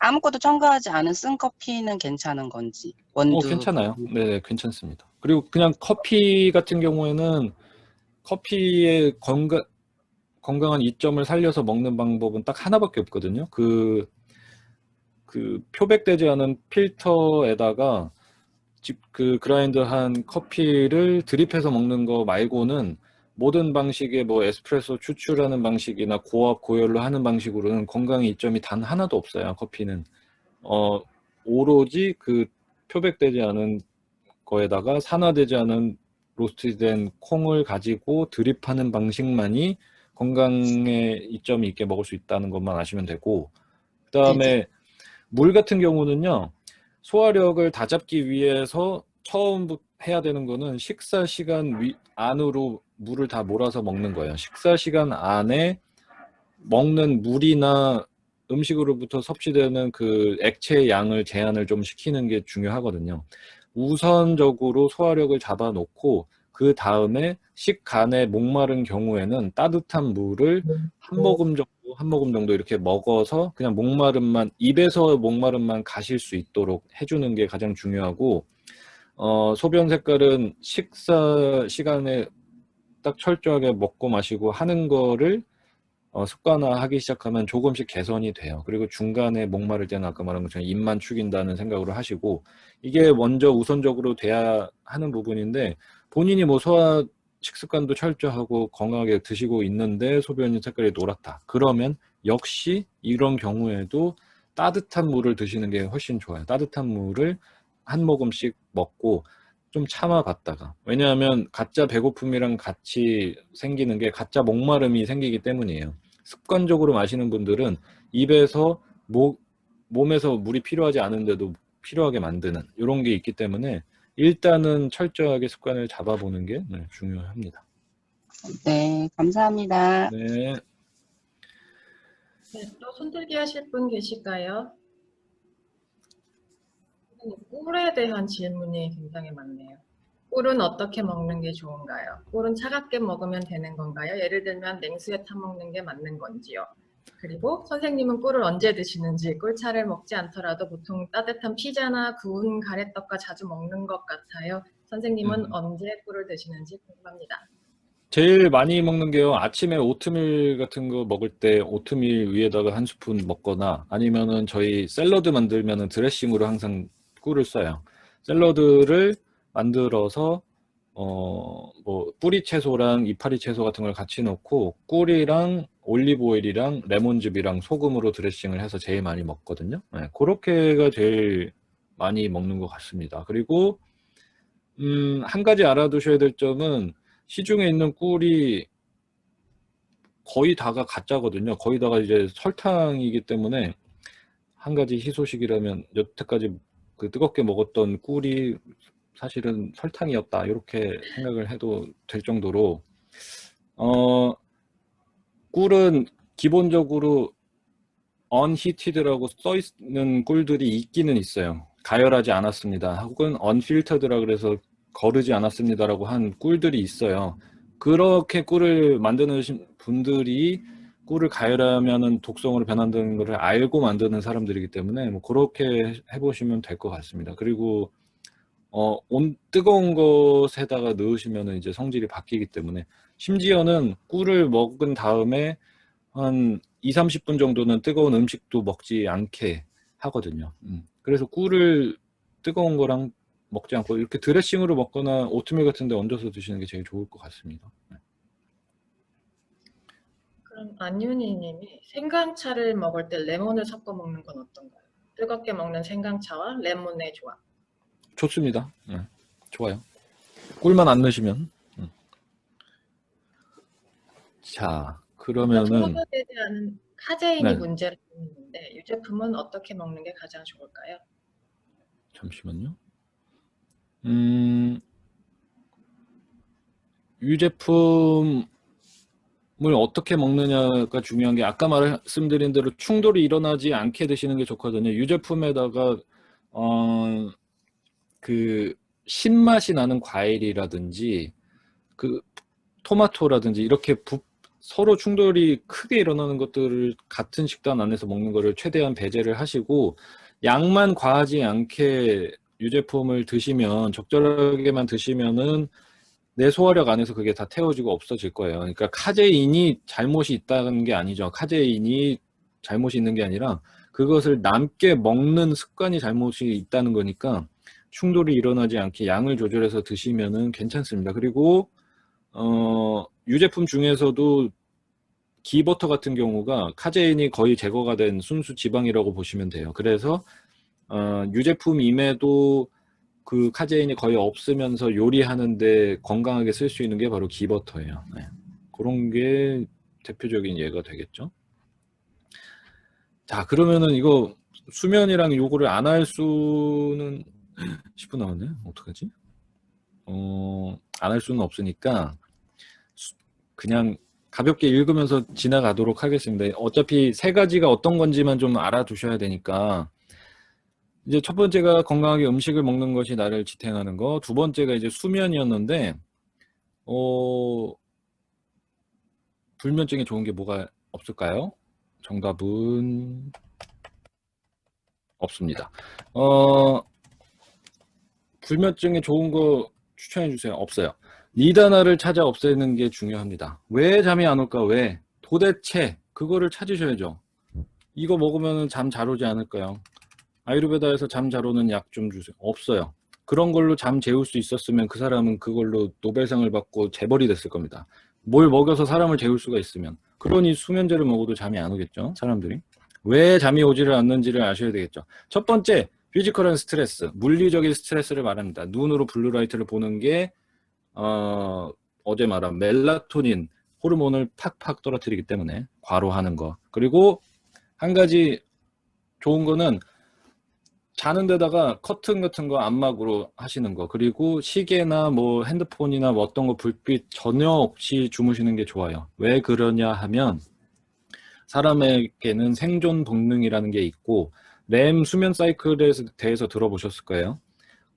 아무것도 첨가하지 않은 쓴 커피는 괜찮은 건지 원두. 괜찮아요. 네, 괜찮습니다. 그리고 그냥 커피 같은 경우에는 커피의 건강한 이점을 살려서 먹는 방법은 딱 하나밖에 없거든요. 그 표백되지 않은 필터에다가 그 그라인드한 커피를 드립해서 먹는 거 말고는 모든 방식의 뭐 에스프레소 추출하는 방식이나 고압 고열로 하는 방식으로는 건강의 이점이 단 하나도 없어요. 커피는 오로지 그 표백되지 않은 거에다가 산화되지 않은 로스트된 콩을 가지고 드립하는 방식만이 건강에 이점이 있게 먹을 수 있다는 것만 아시면 되고, 그 다음에 물 같은 경우는요, 소화력을 다잡기 위해서 처음 해야 되는 거는 식사 시간 안으로 물을 다 몰아서 먹는 거예요. 식사 시간 안에 먹는 물이나 음식으로부터 섭취되는 그 액체의 양을 제한을 좀 시키는 게 중요하거든요. 우선적으로 소화력을 잡아놓고 그 다음에 식간에 목마른 경우에는 따뜻한 물을 한 모금 정도 이렇게 먹어서 그냥 입에서 목마름만 가실 수 있도록 해주는 게 가장 중요하고, 소변 색깔은 식사 시간에 딱 철저하게 먹고 마시고 하는 거를 습관화하기 시작하면 조금씩 개선이 돼요. 그리고 중간에 목마를 때는 아까 말한 것처럼 입만 축인다는 생각으로 하시고, 이게 먼저 우선적으로 돼야 하는 부분인데, 본인이 뭐 소화 식습관도 철저하고 건강하게 드시고 있는데 소변 색깔이 노랗다. 그러면 역시 이런 경우에도 따뜻한 물을 드시는 게 훨씬 좋아요. 따뜻한 물을 한 모금씩 먹고 좀 참아봤다가, 왜냐하면 가짜 배고픔이랑 같이 생기는 게 가짜 목마름이 생기기 때문이에요. 습관적으로 마시는 분들은 입에서 몸에서 물이 필요하지 않은데도 필요하게 만드는 이런 게 있기 때문에 일단은 철저하게 습관을 잡아보는 게 중요합니다. 네, 감사합니다. 네. 네, 또 손들기 하실 분 계실까요? 꿀에 대한 질문이 굉장히 많네요. 꿀은 어떻게 먹는 게 좋은가요? 꿀은 차갑게 먹으면 되는 건가요? 예를 들면 냉수에 타 먹는 게 맞는 건지요? 그리고 선생님은 꿀을 언제 드시는지, 꿀차를 먹지 않더라도 보통 따뜻한 피자나 구운 가래떡과 자주 먹는 것 같아요. 선생님은 언제 꿀을 드시는지 궁금합니다. 제일 많이 먹는 게요, 아침에 오트밀 같은 거 먹을 때 오트밀 위에다가 한 스푼 먹거나, 아니면은 저희 샐러드 만들면은 드레싱으로 항상 꿀을 써요. 샐러드를 만들어서 뭐 뿌리 채소랑 이파리 채소 같은 걸 같이 넣고 꿀이랑 올리브 오일이랑 레몬즙이랑 소금으로 드레싱을 해서 제일 많이 먹거든요. 네, 그렇게가 제일 많이 먹는 것 같습니다. 그리고 한 가지 알아두셔야 될 점은 시중에 있는 꿀이 거의 다가 가짜거든요. 거의 다가 이제 설탕이기 때문에, 한 가지 희소식이라면 여태까지 그 뜨겁게 먹었던 꿀이 사실은 설탕이었다, 이렇게 생각을 해도 될 정도로, 꿀은 기본적으로 unheated라고 써 있는 꿀들이 있기는 있어요. 가열하지 않았습니다, 혹은 unfiltered라 그래서 거르지 않았습니다라고 한 꿀들이 있어요. 그렇게 꿀을 만드는 분들이 꿀을 가열하면은 독성으로 변한다는 것을 알고 만드는 사람들이기 때문에 뭐 그렇게 해보시면 될 것 같습니다. 그리고 뜨거운 것에다가 넣으시면은 이제 성질이 바뀌기 때문에 심지어는 꿀을 먹은 다음에 한 2, 30분 정도는 뜨거운 음식도 먹지 않게 하거든요. 그래서 꿀을 뜨거운 거랑 먹지 않고 이렇게 드레싱으로 먹거나 오트밀 같은 데 얹어서 드시는 게 제일 좋을 것 같습니다. 그럼 안윤희 님이 생강차를 먹을 때 레몬을 섞어 먹는 건 어떤가요? 뜨겁게 먹는 생강차와 레몬의 조합. 좋습니다. 좋아요. 꿀만 안 넣으시면. 자, 그러면은 통합되지 않은 카제인이 네, 문제를 있는데 유제품은 어떻게 먹는 게 가장 좋을까요? 잠시만요. 유제품을 어떻게 먹느냐가 중요한 게 아까 말씀드린 대로 충돌이 일어나지 않게 드시는 게 좋거든요. 유제품에다가 그 신맛이 나는 과일이라든지 그 토마토라든지 이렇게 서로 충돌이 크게 일어나는 것들을 같은 식단 안에서 먹는 거를 최대한 배제를 하시고 양만 과하지 않게 유제품을 드시면 적절하게만 드시면은 내 소화력 안에서 그게 다 태워지고 없어질 거예요. 그러니까 카제인이 잘못이 있다는 게 아니죠. 카제인이 잘못이 있는 게 아니라 그것을 남게 먹는 습관이 잘못이 있다는 거니까 충돌이 일어나지 않게 양을 조절해서 드시면은 괜찮습니다. 그리고 유제품 중에서도 기버터 같은 경우가 카제인이 거의 제거가 된 순수 지방이라고 보시면 돼요. 그래서 유제품임에도 그 카제인이 거의 없으면서 요리하는데 건강하게 쓸 수 있는 게 바로 기버터예요. 네. 그런 게 대표적인 예가 되겠죠. 자, 그러면은 이거 수면이랑 요거를 안 할 수는 10분 남았네. 어떡하지? 안 할 수는 없으니까 그냥 가볍게 읽으면서 지나가도록 하겠습니다. 어차피 세 가지가 어떤 건지만 좀 알아두셔야 되니까 이제 첫 번째가 건강하게 음식을 먹는 것이 나를 지탱하는 거, 두 번째가 이제 수면이었는데 불면증에 좋은 게 뭐가 없을까요? 정답은 없습니다. 불면증에 좋은 거 추천해 주세요. 없어요. 니다나를 찾아 없애는 게 중요합니다. 왜 잠이 안 올까? 왜? 도대체 그거를 찾으셔야죠. 이거 먹으면 잠 잘 오지 않을까요? 아유르베다에서 잠 잘 오는 약 좀 주세요. 없어요. 그런 걸로 잠 재울 수 있었으면 그 사람은 그걸로 노벨상을 받고 재벌이 됐을 겁니다. 뭘 먹여서 사람을 재울 수가 있으면. 그러니 수면제를 먹어도 잠이 안 오겠죠, 사람들이. 왜 잠이 오지를 않는지를 아셔야 되겠죠. 첫 번째, 피지컬한 스트레스, 물리적인 스트레스를 말합니다. 눈으로 블루라이트를 보는 게 어제 말한 멜라토닌 호르몬을 팍팍 떨어뜨리기 때문에 과로하는 거. 그리고 한 가지 좋은 거는 자는 데다가 커튼 같은 거 안막으로 하시는 거, 그리고 시계나 뭐 핸드폰이나 뭐 어떤 거 불빛 전혀 없이 주무시는 게 좋아요. 왜 그러냐 하면 사람에게는 생존 본능이라는 게 있고 렘 수면 사이클에 대해서 들어보셨을 거예요.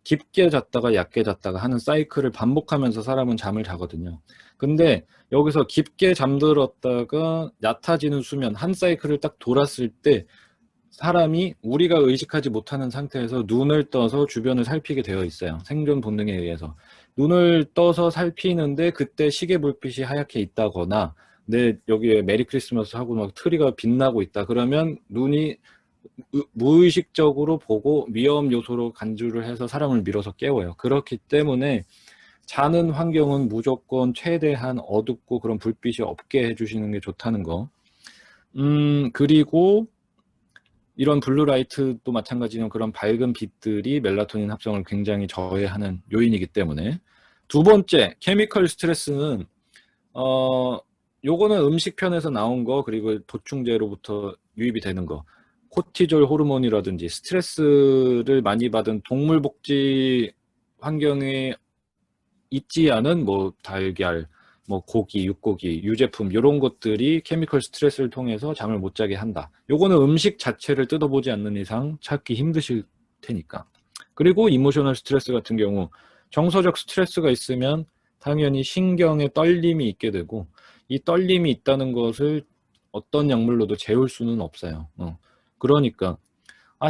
깊게 잤다가 얕게 잤다가 하는 사이클을 반복하면서 사람은 잠을 자거든요. 근데 여기서 깊게 잠들었다가 얕아지는 수면 한 사이클을 딱 돌았을 때 사람이 우리가 의식하지 못하는 상태에서 눈을 떠서 주변을 살피게 되어 있어요. 생존 본능에 의해서. 눈을 떠서 살피는데 그때 시계 불빛이 하얗게 있다거나 여기에 메리 크리스마스 하고 막 트리가 빛나고 있다. 그러면 눈이 무의식적으로 보고 위험 요소로 간주를 해서 사람을 밀어서 깨워요. 그렇기 때문에 자는 환경은 무조건 최대한 어둡고 그런 불빛이 없게 해주시는 게 좋다는 거. 그리고 이런 블루라이트도 마찬가지로 그런 밝은 빛들이 멜라토닌 합성을 굉장히 저해하는 요인이기 때문에. 두 번째, 케미컬 스트레스는 요거는 음식편에서 나온 거, 그리고 보충제로부터 유입이 되는 거. 코티졸 호르몬이라든지 스트레스를 많이 받은 동물 복지 환경에 있지 않은 뭐 달걀, 뭐 고기, 육고기, 유제품 이런 것들이 케미컬 스트레스를 통해서 잠을 못 자게 한다. 요거는 음식 자체를 뜯어보지 않는 이상 찾기 힘드실 테니까. 그리고 이모셔널 스트레스 같은 경우 정서적 스트레스가 있으면 당연히 신경에 떨림이 있게 되고 이 떨림이 있다는 것을 어떤 약물로도 재울 수는 없어요. 그러니까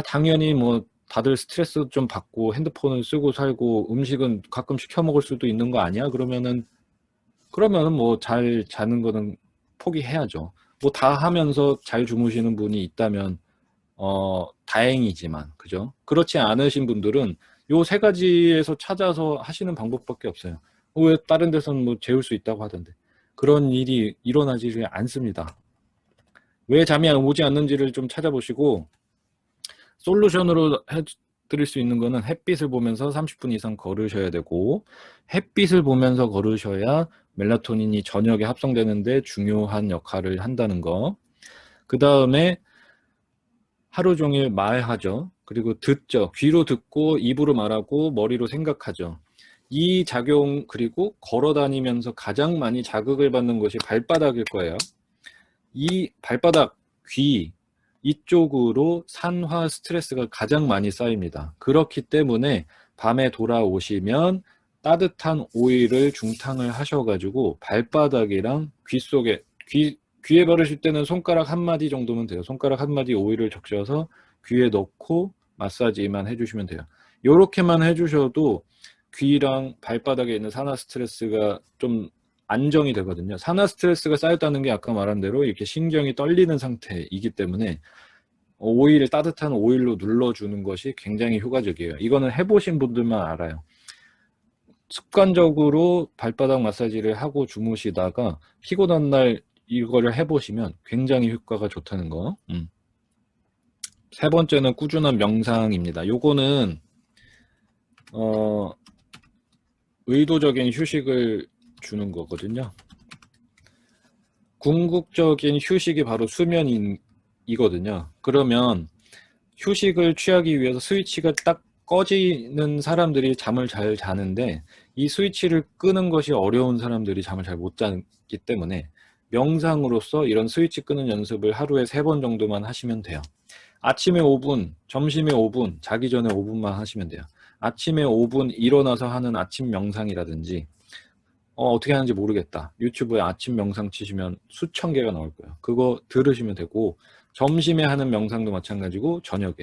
당연히 뭐 다들 스트레스 좀 받고 핸드폰을 쓰고 살고 음식은 가끔 시켜 먹을 수도 있는 거 아니야? 그러면은 그러면 뭐 잘 자는 거는 포기해야죠. 뭐 다 하면서 잘 주무시는 분이 있다면 다행이지만, 그죠? 그렇지 않으신 분들은 요 세 가지에서 찾아서 하시는 방법밖에 없어요. 왜 다른 데서는 뭐 재울 수 있다고 하던데. 그런 일이 일어나지 않습니다. 왜 잠이 오지 않는지를 좀 찾아보시고, 솔루션으로 해드릴 수 있는 거는 햇빛을 보면서 30분 이상 걸으셔야 되고, 햇빛을 보면서 걸으셔야 멜라토닌이 저녁에 합성되는데 중요한 역할을 한다는 거. 그 다음에 하루 종일 말하죠. 그리고 듣죠. 귀로 듣고 입으로 말하고 머리로 생각하죠. 이 작용, 그리고 걸어 다니면서 가장 많이 자극을 받는 것이 발바닥일 거예요. 이 발바닥, 귀 이쪽으로 산화 스트레스가 가장 많이 쌓입니다. 그렇기 때문에 밤에 돌아오시면 따뜻한 오일을 중탕을 하셔가지고 발바닥이랑 귀 속에, 귀에 바르실 때는 손가락 한 마디 정도면 돼요. 손가락 한 마디 오일을 적셔서 귀에 넣고 마사지만 해주시면 돼요. 요렇게만 해주셔도 귀랑 발바닥에 있는 산화 스트레스가 좀 안정이 되거든요. 산화 스트레스가 쌓였다는 게 아까 말한 대로 이렇게 신경이 떨리는 상태이기 때문에 오일, 따뜻한 오일로 눌러주는 것이 굉장히 효과적이에요. 이거는 해보신 분들만 알아요. 습관적으로 발바닥 마사지를 하고 주무시다가 피곤한 날 이거를 해보시면 굉장히 효과가 좋다는 거. 세 번째는 꾸준한 명상입니다. 요거는 의도적인 휴식을 주는 거거든요. 궁극적인 휴식이 바로 수면이거든요. 그러면 휴식을 취하기 위해서 스위치가 딱 꺼지는 사람들이 잠을 잘 자는데, 이 스위치를 끄는 것이 어려운 사람들이 잠을 잘 못 자기 때문에 명상으로서 이런 스위치 끄는 연습을 하루에 3번 정도만 하시면 돼요. 아침에 5분, 점심에 5분, 자기 전에 5분만 하시면 돼요. 아침에 5분 일어나서 하는 아침 명상이라든지, 어떻게 하는지 모르겠다. 유튜브에 아침 명상 치시면 수천 개가 나올 거예요. 그거 들으시면 되고, 점심에 하는 명상도 마찬가지고 저녁에.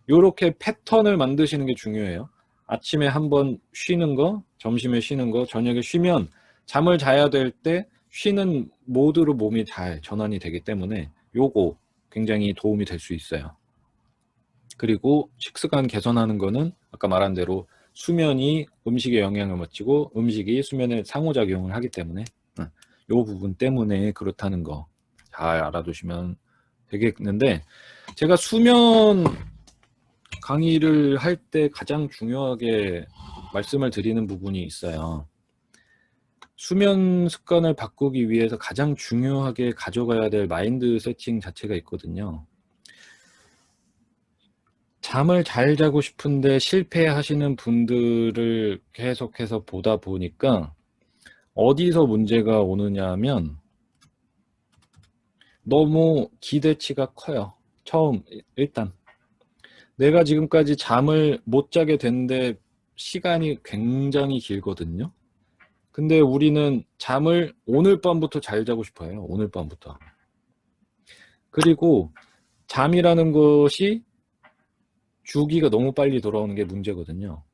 요렇게 패턴을 만드시는 게 중요해요. 아침에 한번 쉬는 거, 점심에 쉬는 거, 저녁에 쉬면 잠을 자야 될 때 쉬는 모드로 몸이 잘 전환이 되기 때문에 요거 굉장히 도움이 될 수 있어요. 그리고 식습관 개선하는 거는 아까 말한 대로 수면이 음식에 영향을 미치고 음식이 수면에 상호작용을 하기 때문에 요 부분 때문에 그렇다는 거 잘 알아두시면 되겠는데, 제가 수면 강의를 할 때 가장 중요하게 말씀을 드리는 부분이 있어요. 수면 습관을 바꾸기 위해서 가장 중요하게 가져가야 될 마인드 세팅 자체가 있거든요. 잠을 잘 자고 싶은데 실패하시는 분들을 계속해서 보다 보니까 어디서 문제가 오느냐 하면 너무 기대치가 커요. 일단 내가 지금까지 잠을 못 자게 됐는데 시간이 굉장히 길거든요. 근데 우리는 잠을 오늘 밤부터 잘 자고 싶어 해요. 오늘 밤부터. 그리고 잠이라는 것이 주기가 너무 빨리 돌아오는 게 문제거든요.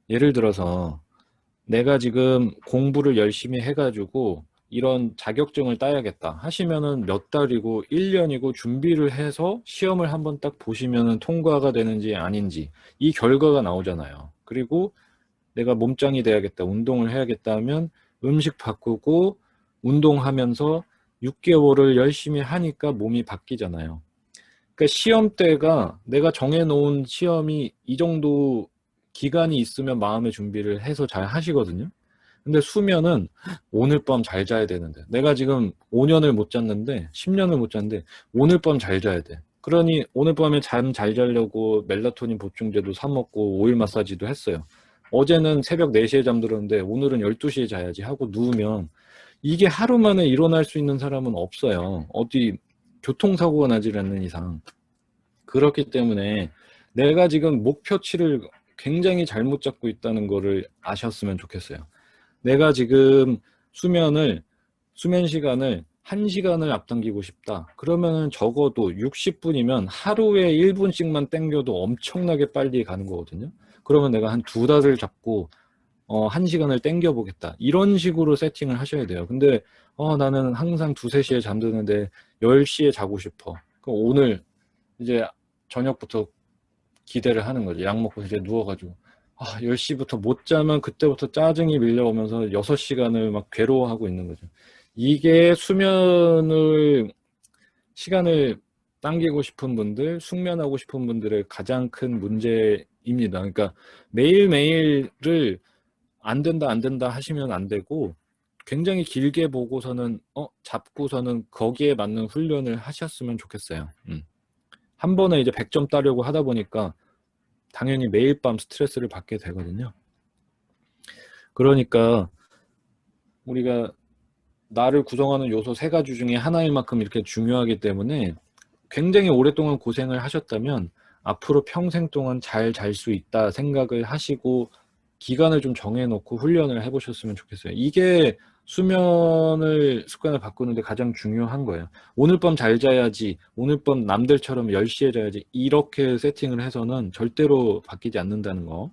예를 들어서 내가 지금 공부를 열심히 해가지고 이런 자격증을 따야겠다 하시면은 몇 달이고 1년이고 준비를 해서 시험을 한번 딱 보시면은 통과가 되는지 아닌지 이 결과가 나오잖아요. 그리고 내가 몸짱이 돼야겠다, 운동을 해야겠다 하면 음식 바꾸고 운동하면서 6개월을 열심히 하니까 몸이 바뀌잖아요. 그러니까 시험 때가 내가 정해놓은 시험이 이 정도 기간이 있으면 마음의 준비를 해서 잘 하시거든요. 근데 수면은 오늘 밤 잘 자야 되는데, 내가 지금 5년을 못 잤는데 10년을 못 잤는데 오늘 밤 잘 자야 돼. 그러니 오늘 밤에 잠 잘 자려고 멜라토닌 보충제도 사 먹고 오일 마사지도 했어요. 어제는 새벽 4시에 잠들었는데 오늘은 12시에 자야지 하고 누우면 이게 하루 만에 일어날 수 있는 사람은 없어요. 어디 교통사고가 나지 않는 이상. 그렇기 때문에 내가 지금 목표치를 굉장히 잘못 잡고 있다는 거를 아셨으면 좋겠어요. 내가 지금 수면 시간을 1시간을 앞당기고 싶다. 그러면은 적어도 60분이면 하루에 1분씩만 땡겨도 엄청나게 빨리 가는 거거든요. 그러면 내가 한 2달을 잡고 1시간을 땡겨보겠다. 이런 식으로 세팅을 하셔야 돼요. 근데 나는 항상 2, 3시에 잠드는데 10시에 자고 싶어. 그럼 오늘 이제 저녁부터 기대를 하는 거죠. 약 먹고 이제 누워가지고 10시부터 못 자면 그때부터 짜증이 밀려오면서 6시간을 막 괴로워하고 있는 거죠. 이게 시간을 당기고 싶은 분들, 숙면하고 싶은 분들의 가장 큰 문제입니다. 그러니까 매일매일을 안 된다 하시면 안 되고, 굉장히 길게 보고서는 잡고서는 거기에 맞는 훈련을 하셨으면 좋겠어요. 한 번에 이제 100점 따려고 하다 보니까 당연히 매일 밤 스트레스를 받게 되거든요. 그러니까 우리가 나를 구성하는 요소 3가지 중에 하나일 만큼 이렇게 중요하기 때문에 굉장히 오랫동안 고생을 하셨다면 앞으로 평생 동안 잘 잘 수 있다 생각을 하시고 기간을 좀 정해놓고 훈련을 해보셨으면 좋겠어요. 이게 수면을 습관을 바꾸는데 가장 중요한 거예요. 오늘 밤 잘 자야지, 오늘 밤 남들처럼 10시에 자야지, 이렇게 세팅을 해서는 절대로 바뀌지 않는다는 거.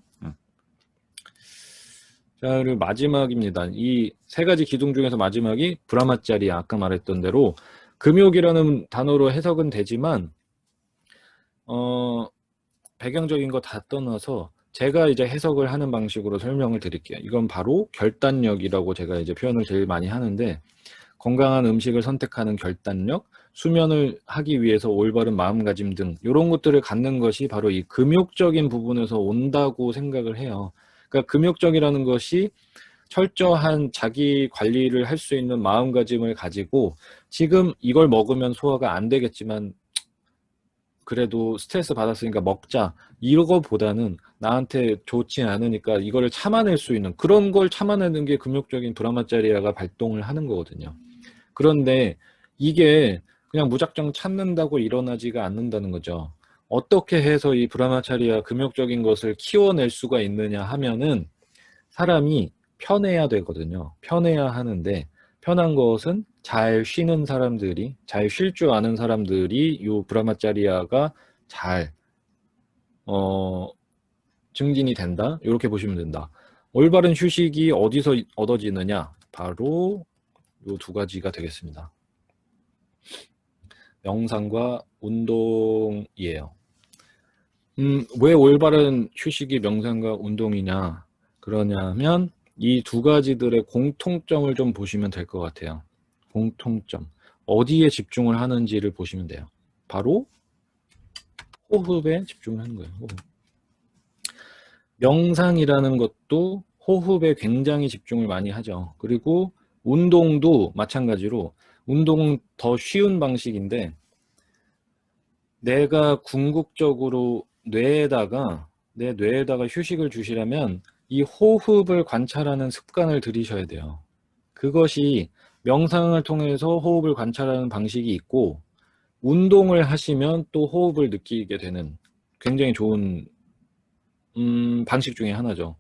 자, 그리고 마지막입니다. 이 3가지 기둥 중에서 마지막이 브라마짜리야. 아까 말했던 대로 금욕이라는 단어로 해석은 되지만 배경적인 거 다 떠나서 제가 이제 해석을 하는 방식으로 설명을 드릴게요. 이건 바로 결단력이라고 제가 이제 표현을 제일 많이 하는데, 건강한 음식을 선택하는 결단력, 수면을 하기 위해서 올바른 마음가짐 등 이런 것들을 갖는 것이 바로 이 금욕적인 부분에서 온다고 생각을 해요. 그러니까 금욕적이라는 것이 철저한 자기 관리를 할 수 있는 마음가짐을 가지고, 지금 이걸 먹으면 소화가 안 되겠지만 그래도 스트레스 받았으니까 먹자, 이거보다는 나한테 좋지 않으니까 이거를 참아낼 수 있는, 그런 걸 참아내는 게 금욕적인 브라마짜리아가 발동을 하는 거거든요. 그런데 이게 그냥 무작정 참는다고 일어나지가 않는다는 거죠. 어떻게 해서 이 브라마차리아 금욕적인 것을 키워낼 수가 있느냐 하면은 사람이 편해야 되거든요. 편해야 하는데, 편한 것은 잘 쉬는 사람들이, 잘 쉴 줄 아는 사람들이 이 브라마짜리아가 잘 증진이 된다, 이렇게 보시면 된다. 올바른 휴식이 어디서 얻어지느냐, 바로 이 2가지가 되겠습니다. 명상과 운동이에요. 왜 올바른 휴식이 명상과 운동이냐 그러냐면 이 2가지들의 공통점을 좀 보시면 될 것 같아요. 공통점, 어디에 집중을 하는지를 보시면 돼요. 바로 호흡에 집중을 하는 거예요. 호흡. 명상이라는 것도 호흡에 굉장히 집중을 많이 하죠. 그리고 운동도 마찬가지로, 운동은 더 쉬운 방식인데, 내가 궁극적으로 내 뇌에다가 휴식을 주시려면 이 호흡을 관찰하는 습관을 들이셔야 돼요. 그것이 명상을 통해서 호흡을 관찰하는 방식이 있고, 운동을 하시면 또 호흡을 느끼게 되는 굉장히 좋은 방식 중에 하나죠.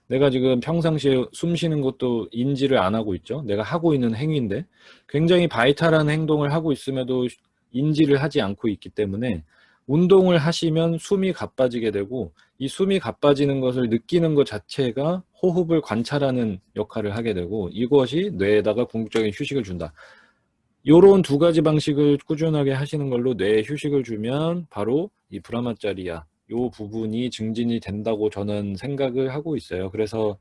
내가 지금 평상시에 숨 쉬는 것도 인지를 안 하고 있죠. 내가 하고 있는 행위인데 굉장히 바이탈한 행동을 하고 있음에도 인지를 하지 않고 있기 때문에, 운동을 하시면 숨이 가빠지게 되고, 이 숨이 가빠지는 것을 느끼는 것 자체가 호흡을 관찰하는 역할을 하게 되고, 이것이 뇌에다가 궁극적인 휴식을 준다. 요런 2가지 방식을 꾸준하게 하시는 걸로 뇌에 휴식을 주면 바로 이 브라마짜리아 요 부분이 증진이 된다고 저는 생각을 하고 있어요. 그래서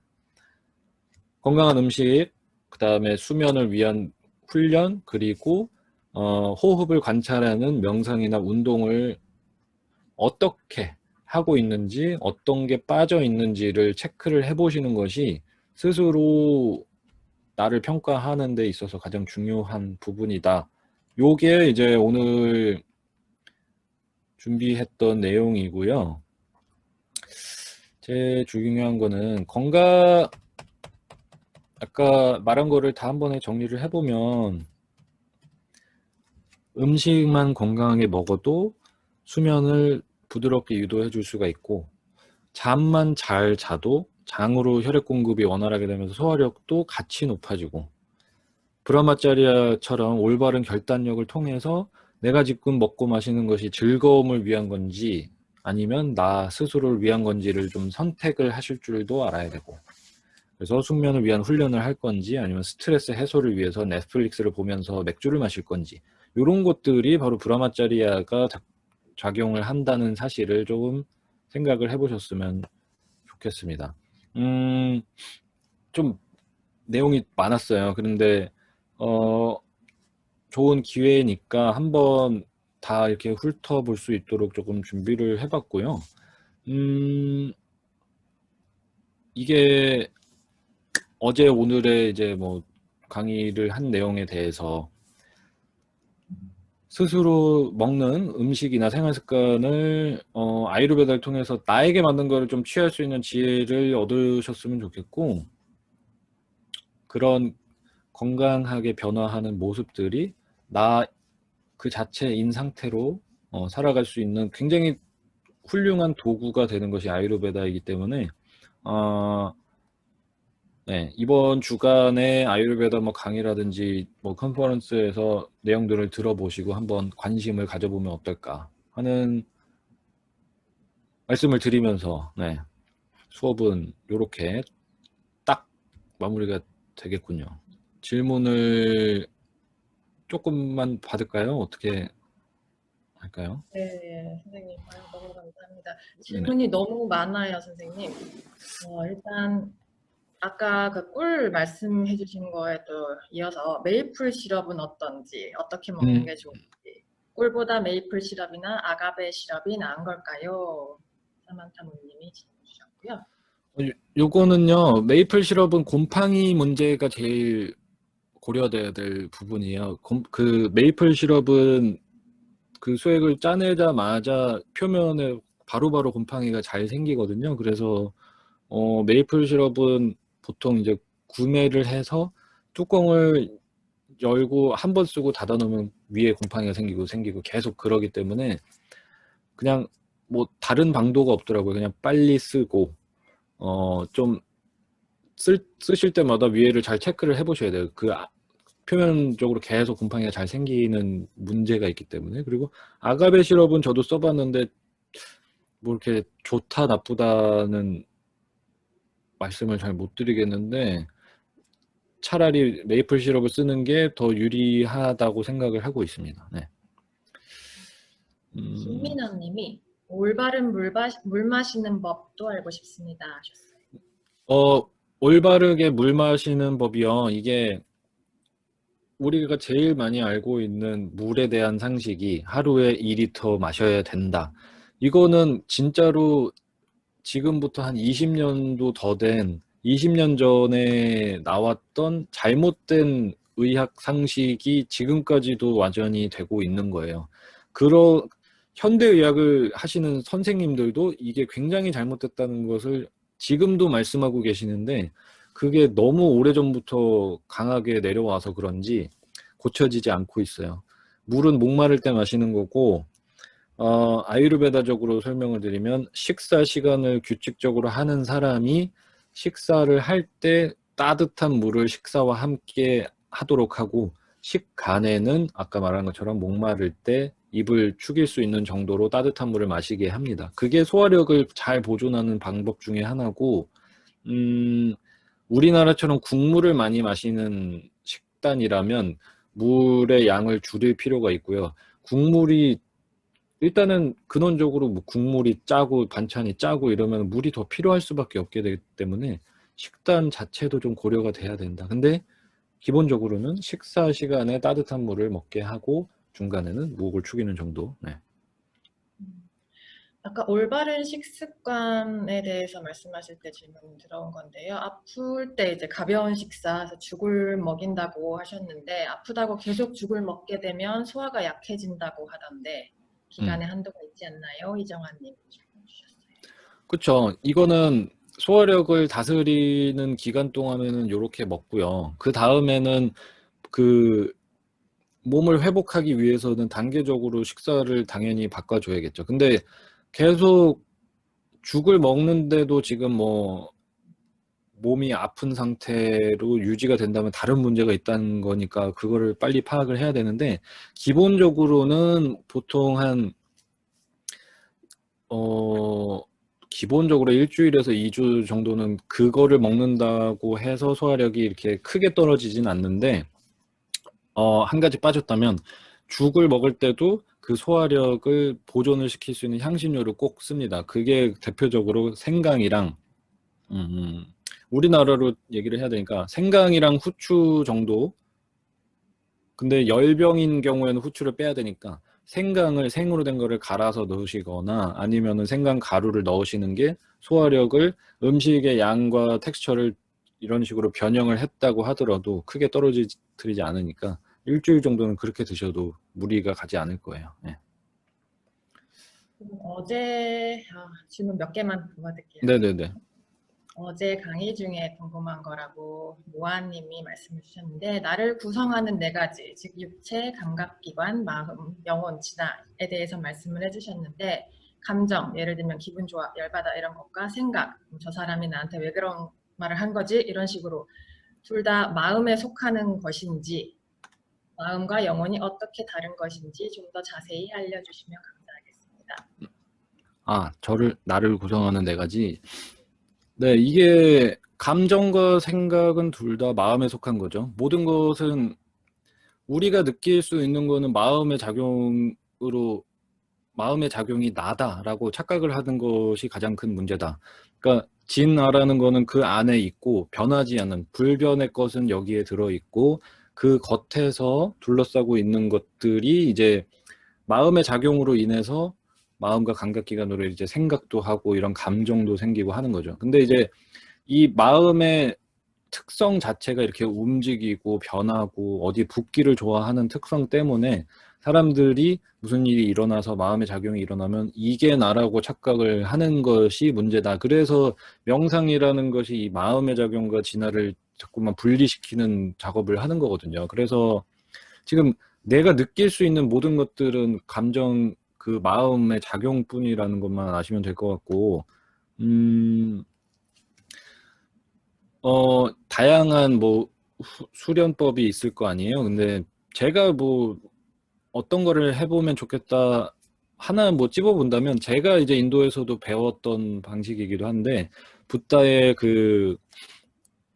건강한 음식, 그 다음에 수면을 위한 훈련, 그리고 호흡을 관찰하는 명상이나 운동을 어떻게 하고 있는지, 어떤 게 빠져 있는지를 체크를 해보시는 것이 스스로 나를 평가하는 데 있어서 가장 중요한 부분이다. 요게 이제 오늘 준비했던 내용이고요. 제일 중요한 거는 아까 말한 거를 다 한 번에 정리를 해보면, 음식만 건강하게 먹어도 수면을 부드럽게 유도해 줄 수가 있고, 잠만 잘 자도 장으로 혈액 공급이 원활하게 되면서 소화력도 같이 높아지고, 브라마짜리아처럼 올바른 결단력을 통해서 내가 지금 먹고 마시는 것이 즐거움을 위한 건지 아니면 나 스스로를 위한 건지를 좀 선택을 하실 줄도 알아야 되고, 그래서 숙면을 위한 훈련을 할 건지 아니면 스트레스 해소를 위해서 넷플릭스를 보면서 맥주를 마실 건지 이런 것들이 바로 브라마짜리아가 작용을 한다는 사실을 조금 생각을 해보셨으면 좋겠습니다. 좀 내용이 많았어요. 그런데 좋은 기회니까 한번 다 이렇게 훑어볼 수 있도록 조금 준비를 해봤고요. 이게 어제 오늘의 이제 뭐 강의를 한 내용에 대해서 스스로 먹는 음식이나 생활 습관을 아유르베다를 통해서 나에게 맞는 거를 좀 취할 수 있는 지혜를 얻으셨으면 좋겠고, 그런 건강하게 변화하는 모습들이 나 그 자체인 상태로 살아갈 수 있는 굉장히 훌륭한 도구가 되는 것이 아유르베다이기 때문에 네, 이번 주간에 아유르베다 뭐 강의라든지 뭐 컨퍼런스에서 내용들을 들어보시고 한번 관심을 가져보면 어떨까 하는 말씀을 드리면서 네, 수업은 이렇게 딱 마무리가 되겠군요. 질문을 조금만 받을까요? 어떻게 할까요? 네, 선생님. 너무 감사합니다. 네네. 질문이 너무 많아요, 선생님. 일단 아까 그 꿀 말씀해 주신 거에 또 이어서 메이플 시럽은 어떤지, 어떻게 먹는 게 좋은지, 꿀보다 메이플 시럽이나 아가베 시럽이 나은 걸까요? 사만타모님이 질문 주셨고요. 요거는요, 메이플 시럽은 곰팡이 문제가 제일 고려돼야 될 부분이에요. 그 메이플 시럽은 그 수액을 짜내자마자 표면에 바로바로 곰팡이가 잘 생기거든요. 그래서 메이플 시럽은 보통 이제 구매를 해서 뚜껑을 열고 한 번 쓰고 닫아 놓으면 위에 곰팡이가 생기고 계속 그러기 때문에 그냥 뭐 다른 방도가 없더라고요. 그냥 빨리 쓰고 좀 쓰실 때마다 위에를 잘 체크를 해보셔야 돼요. 표면적으로 계속 곰팡이가 잘 생기는 문제가 있기 때문에. 그리고 아가베 시럽은 저도 써봤는데 뭐 이렇게 좋다 나쁘다는 말씀을 잘 못 드리겠는데 차라리 메이플 시럽을 쓰는 게 더 유리하다고 생각을 하고 있습니다. 네. 김민아님이 올바른 물 마시는 법도 알고 싶습니다 하셨어요. 올바르게 물 마시는 법이요. 이게 우리가 제일 많이 알고 있는 물에 대한 상식이 하루에 2리터 마셔야 된다. 이거는 진짜로 지금부터 한 20년도 더 된 20년 전에 나왔던 잘못된 의학 상식이 지금까지도 완전히 되고 있는 거예요. 현대의학을 하시는 선생님들도 이게 굉장히 잘못됐다는 것을 지금도 말씀하고 계시는데 그게 너무 오래전부터 강하게 내려와서 그런지 고쳐지지 않고 있어요. 물은 목마를 때 마시는 거고 아유르베다적으로 설명을 드리면 식사 시간을 규칙적으로 하는 사람이 식사를 할 때 따뜻한 물을 식사와 함께 하도록 하고 식간에는 아까 말한 것처럼 목마를 때 입을 축일 수 있는 정도로 따뜻한 물을 마시게 합니다. 그게 소화력을 잘 보존하는 방법 중에 하나고 우리나라처럼 국물을 많이 마시는 식단이라면 물의 양을 줄일 필요가 있고요. 국물이 일단은 근원적으로 뭐 국물이 짜고 반찬이 짜고 이러면 물이 더 필요할 수밖에 없게 되기 때문에 식단 자체도 좀 고려가 돼야 된다. 근데 기본적으로는 식사 시간에 따뜻한 물을 먹게 하고 중간에는 목을 축이는 정도. 네. 아까 올바른 식습관에 대해서 말씀하실 때 질문 들어온 건데요. 아플 때 이제 가벼운 식사에서 죽을 먹인다고 하셨는데 아프다고 계속 죽을 먹게 되면 소화가 약해진다고 하던데 기간에 한도가 있지 않나요? 이정환님 질문 주셨어요. 그렇죠. 이거는 소화력을 다스리는 기간 동안에는 이렇게 먹고요. 그 다음에는 그 몸을 회복하기 위해서는 단계적으로 식사를 당연히 바꿔줘야겠죠. 근데 계속 죽을 먹는데도 지금 뭐 몸이 아픈 상태로 유지가 된다면 다른 문제가 있다는 거니까 그거를 빨리 파악을 해야 되는데 기본적으로는 보통 한 기본적으로 일주일에서 2주 정도는 그거를 먹는다고 해서 소화력이 이렇게 크게 떨어지진 않는데, 한 가지 빠졌다면 죽을 먹을 때도 그 소화력을 보존을 시킬 수 있는 향신료를 꼭 씁니다. 그게 대표적으로 생강이랑 우리나라로 얘기를 해야 되니까 생강이랑 후추 정도. 근데 열병인 경우에는 후추를 빼야 되니까 생강을 생으로 된 거를 갈아서 넣으시거나 아니면은 생강 가루를 넣으시는 게 소화력을 음식의 양과 텍스처를 이런 식으로 변형을 했다고 하더라도 크게 떨어뜨리지 않으니까 일주일 정도는 그렇게 드셔도 무리가 가지 않을 거예요. 네. 어제 질문 몇 개만 더 받을게요. 네네네. 어제 강의 중에 궁금한 거라고 모아님이 말씀해 주셨는데, 나를 구성하는 네 가지, 즉 육체, 감각기관, 마음, 영혼, 진화에 대해서 말씀을 해주셨는데, 감정, 예를 들면 기분 좋아, 열받아 이런 것과 생각, 저 사람이 나한테 왜 그런 말을 한 거지? 이런 식으로 둘 다 마음에 속하는 것인지, 마음과 영혼이 어떻게 다른 것인지 좀 더 자세히 알려주시면 감사하겠습니다. 나를 구성하는 네 가지. 네, 이게 감정과 생각은 둘 다 마음에 속한 거죠. 모든 것은 우리가 느낄 수 있는 거는 마음의 작용이 나다라고 착각을 하는 것이 가장 큰 문제다. 그러니까 진나라는 거는 그 안에 있고 변하지 않는 불변의 것은 여기에 들어있고 그 겉에서 둘러싸고 있는 것들이 이제 마음의 작용으로 인해서 마음과 감각기관으로 이제 생각도 하고 이런 감정도 생기고 하는 거죠. 근데 이제 이 마음의 특성 자체가 이렇게 움직이고 변하고 어디 붓기를 좋아하는 특성 때문에 사람들이 무슨 일이 일어나서 마음의 작용이 일어나면 이게 나라고 착각을 하는 것이 문제다. 그래서 명상이라는 것이 이 마음의 작용과 진화를 자꾸만 분리시키는 작업을 하는 거거든요. 그래서 지금 내가 느낄 수 있는 모든 것들은 감정, 그 마음의 작용뿐이라는 것만 아시면 될 것 같고, 다양한 뭐 수련법이 있을 거 아니에요. 근데 제가 뭐 어떤 거를 해보면 좋겠다 하나 뭐 찝어본다면 제가 이제 인도에서도 배웠던 방식이기도 한데 붓다의 그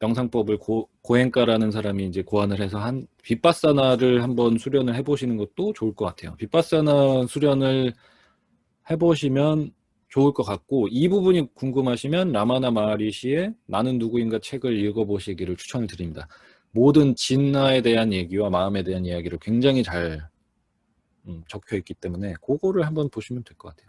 명상법을 고엔카라는 사람이 이제 고안을 해서 한 빗바사나를 한번 수련을 해보시는 것도 좋을 것 같아요. 빗바사나 수련을 해보시면 좋을 것 같고 이 부분이 궁금하시면 라마나 마하리시의 나는 누구인가 책을 읽어보시기를 추천을 드립니다. 모든 진나에 대한 얘기와 마음에 대한 이야기를 굉장히 잘 적혀 있기 때문에 그거를 한번 보시면 될 것 같아요.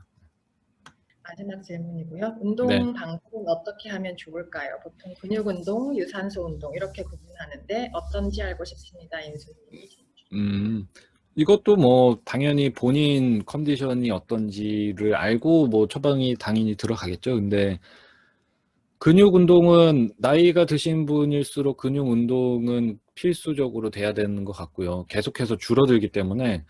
마지막 질문이고요. 네. 운동 방법은 어떻게 하면 좋을까요? 보통 근육 운동, 유산소 운동 이렇게 구분하는데 어떤지 알고 싶습니다. 인수님이. 이것도 뭐 당연히 본인 컨디션이 어떤지를 알고 뭐 처방이 당연히 들어가겠죠. 근데 근육 운동은 나이가 드신 분일수록 근육 운동은 필수적으로 돼야 되는 것 같고요. 계속해서 줄어들기 때문에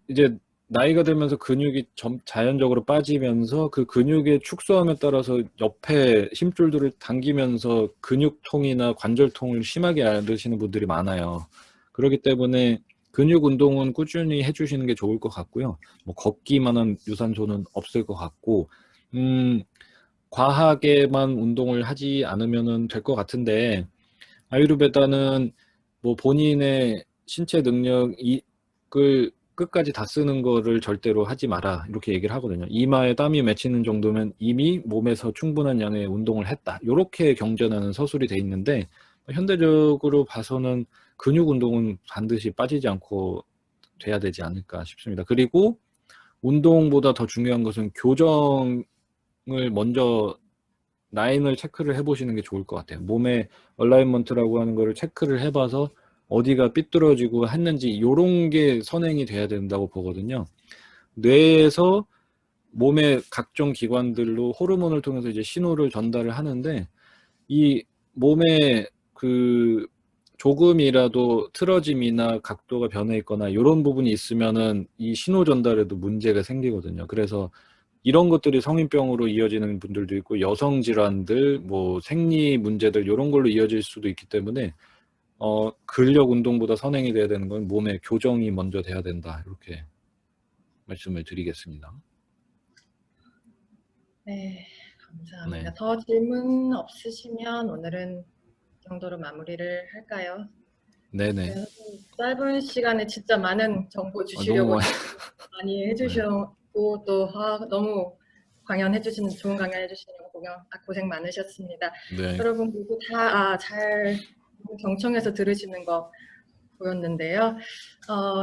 이제 나이가 들면서 근육이 자연적으로 빠지면서 그 근육의 축소함에 따라서 옆에 힘줄들을 당기면서 근육통이나 관절통을 심하게 앓으시는 분들이 많아요. 그렇기 때문에 근육 운동은 꾸준히 해주시는 게 좋을 것 같고요. 뭐 걷기만한 유산소는 없을 것 같고, 과하게만 운동을 하지 않으면 될 것 같은데, 아유르베다는 뭐 본인의 신체 능력을 끝까지 다 쓰는 거를 절대로 하지 마라 이렇게 얘기를 하거든요. 이마에 땀이 맺히는 정도면 이미 몸에서 충분한 양의 운동을 했다. 이렇게 경전하는 서술이 돼 있는데 현대적으로 봐서는 근육 운동은 반드시 빠지지 않고 돼야 되지 않을까 싶습니다. 그리고 운동보다 더 중요한 것은 교정을 먼저 라인을 체크를 해보시는 게 좋을 것 같아요. 몸의 얼라이먼트라고 하는 거를 체크를 해봐서 어디가 삐뚤어지고 했는지 이런 게 선행이 돼야 된다고 보거든요. 뇌에서 몸의 각종 기관들로 호르몬을 통해서 이제 신호를 전달을 하는데 이 몸에 그 조금이라도 틀어짐이나 각도가 변해 있거나 이런 부분이 있으면은 이 신호 전달에도 문제가 생기거든요. 그래서 이런 것들이 성인병으로 이어지는 분들도 있고 여성 질환들, 뭐 생리 문제들 이런 걸로 이어질 수도 있기 때문에 근력 운동보다 선행이 돼야 되는 건 몸의 교정이 먼저 돼야 된다. 이렇게 말씀을 드리겠습니다. 네, 감사합니다. 네. 더 질문 없으시면 오늘은 이 정도로 마무리를 할까요? 네네. 네, 짧은 시간에 진짜 많은 정보 너무 주시려고 많이 네. 해주셨고 또 너무 강연해주시는 좋은 강연해주시느라고 고생 많으셨습니다. 네. 여러분 모두 다 잘 경청해서 들으시는 거 보였는데요.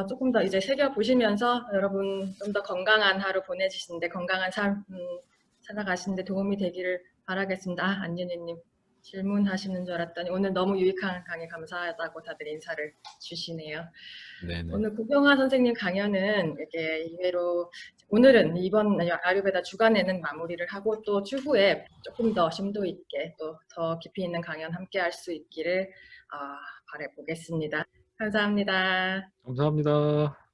조금 더 이제 새겨보시면서 여러분 좀 더 건강한 하루 보내시는데 건강한 삶 살아가시는데 도움이 되기를 바라겠습니다. 안윤희님 질문하시는 줄 알았더니 오늘 너무 유익한 강의 감사하다고 다들 인사를 주시네요. 네네. 오늘 구경화 선생님 강연은 이렇게 이외로 오늘은 이번 아유베다 주간에는 마무리를 하고 또 추후에 조금 더 심도 있게 또 더 깊이 있는 강연 함께 할 수 있기를 바라보겠습니다. 감사합니다. 감사합니다.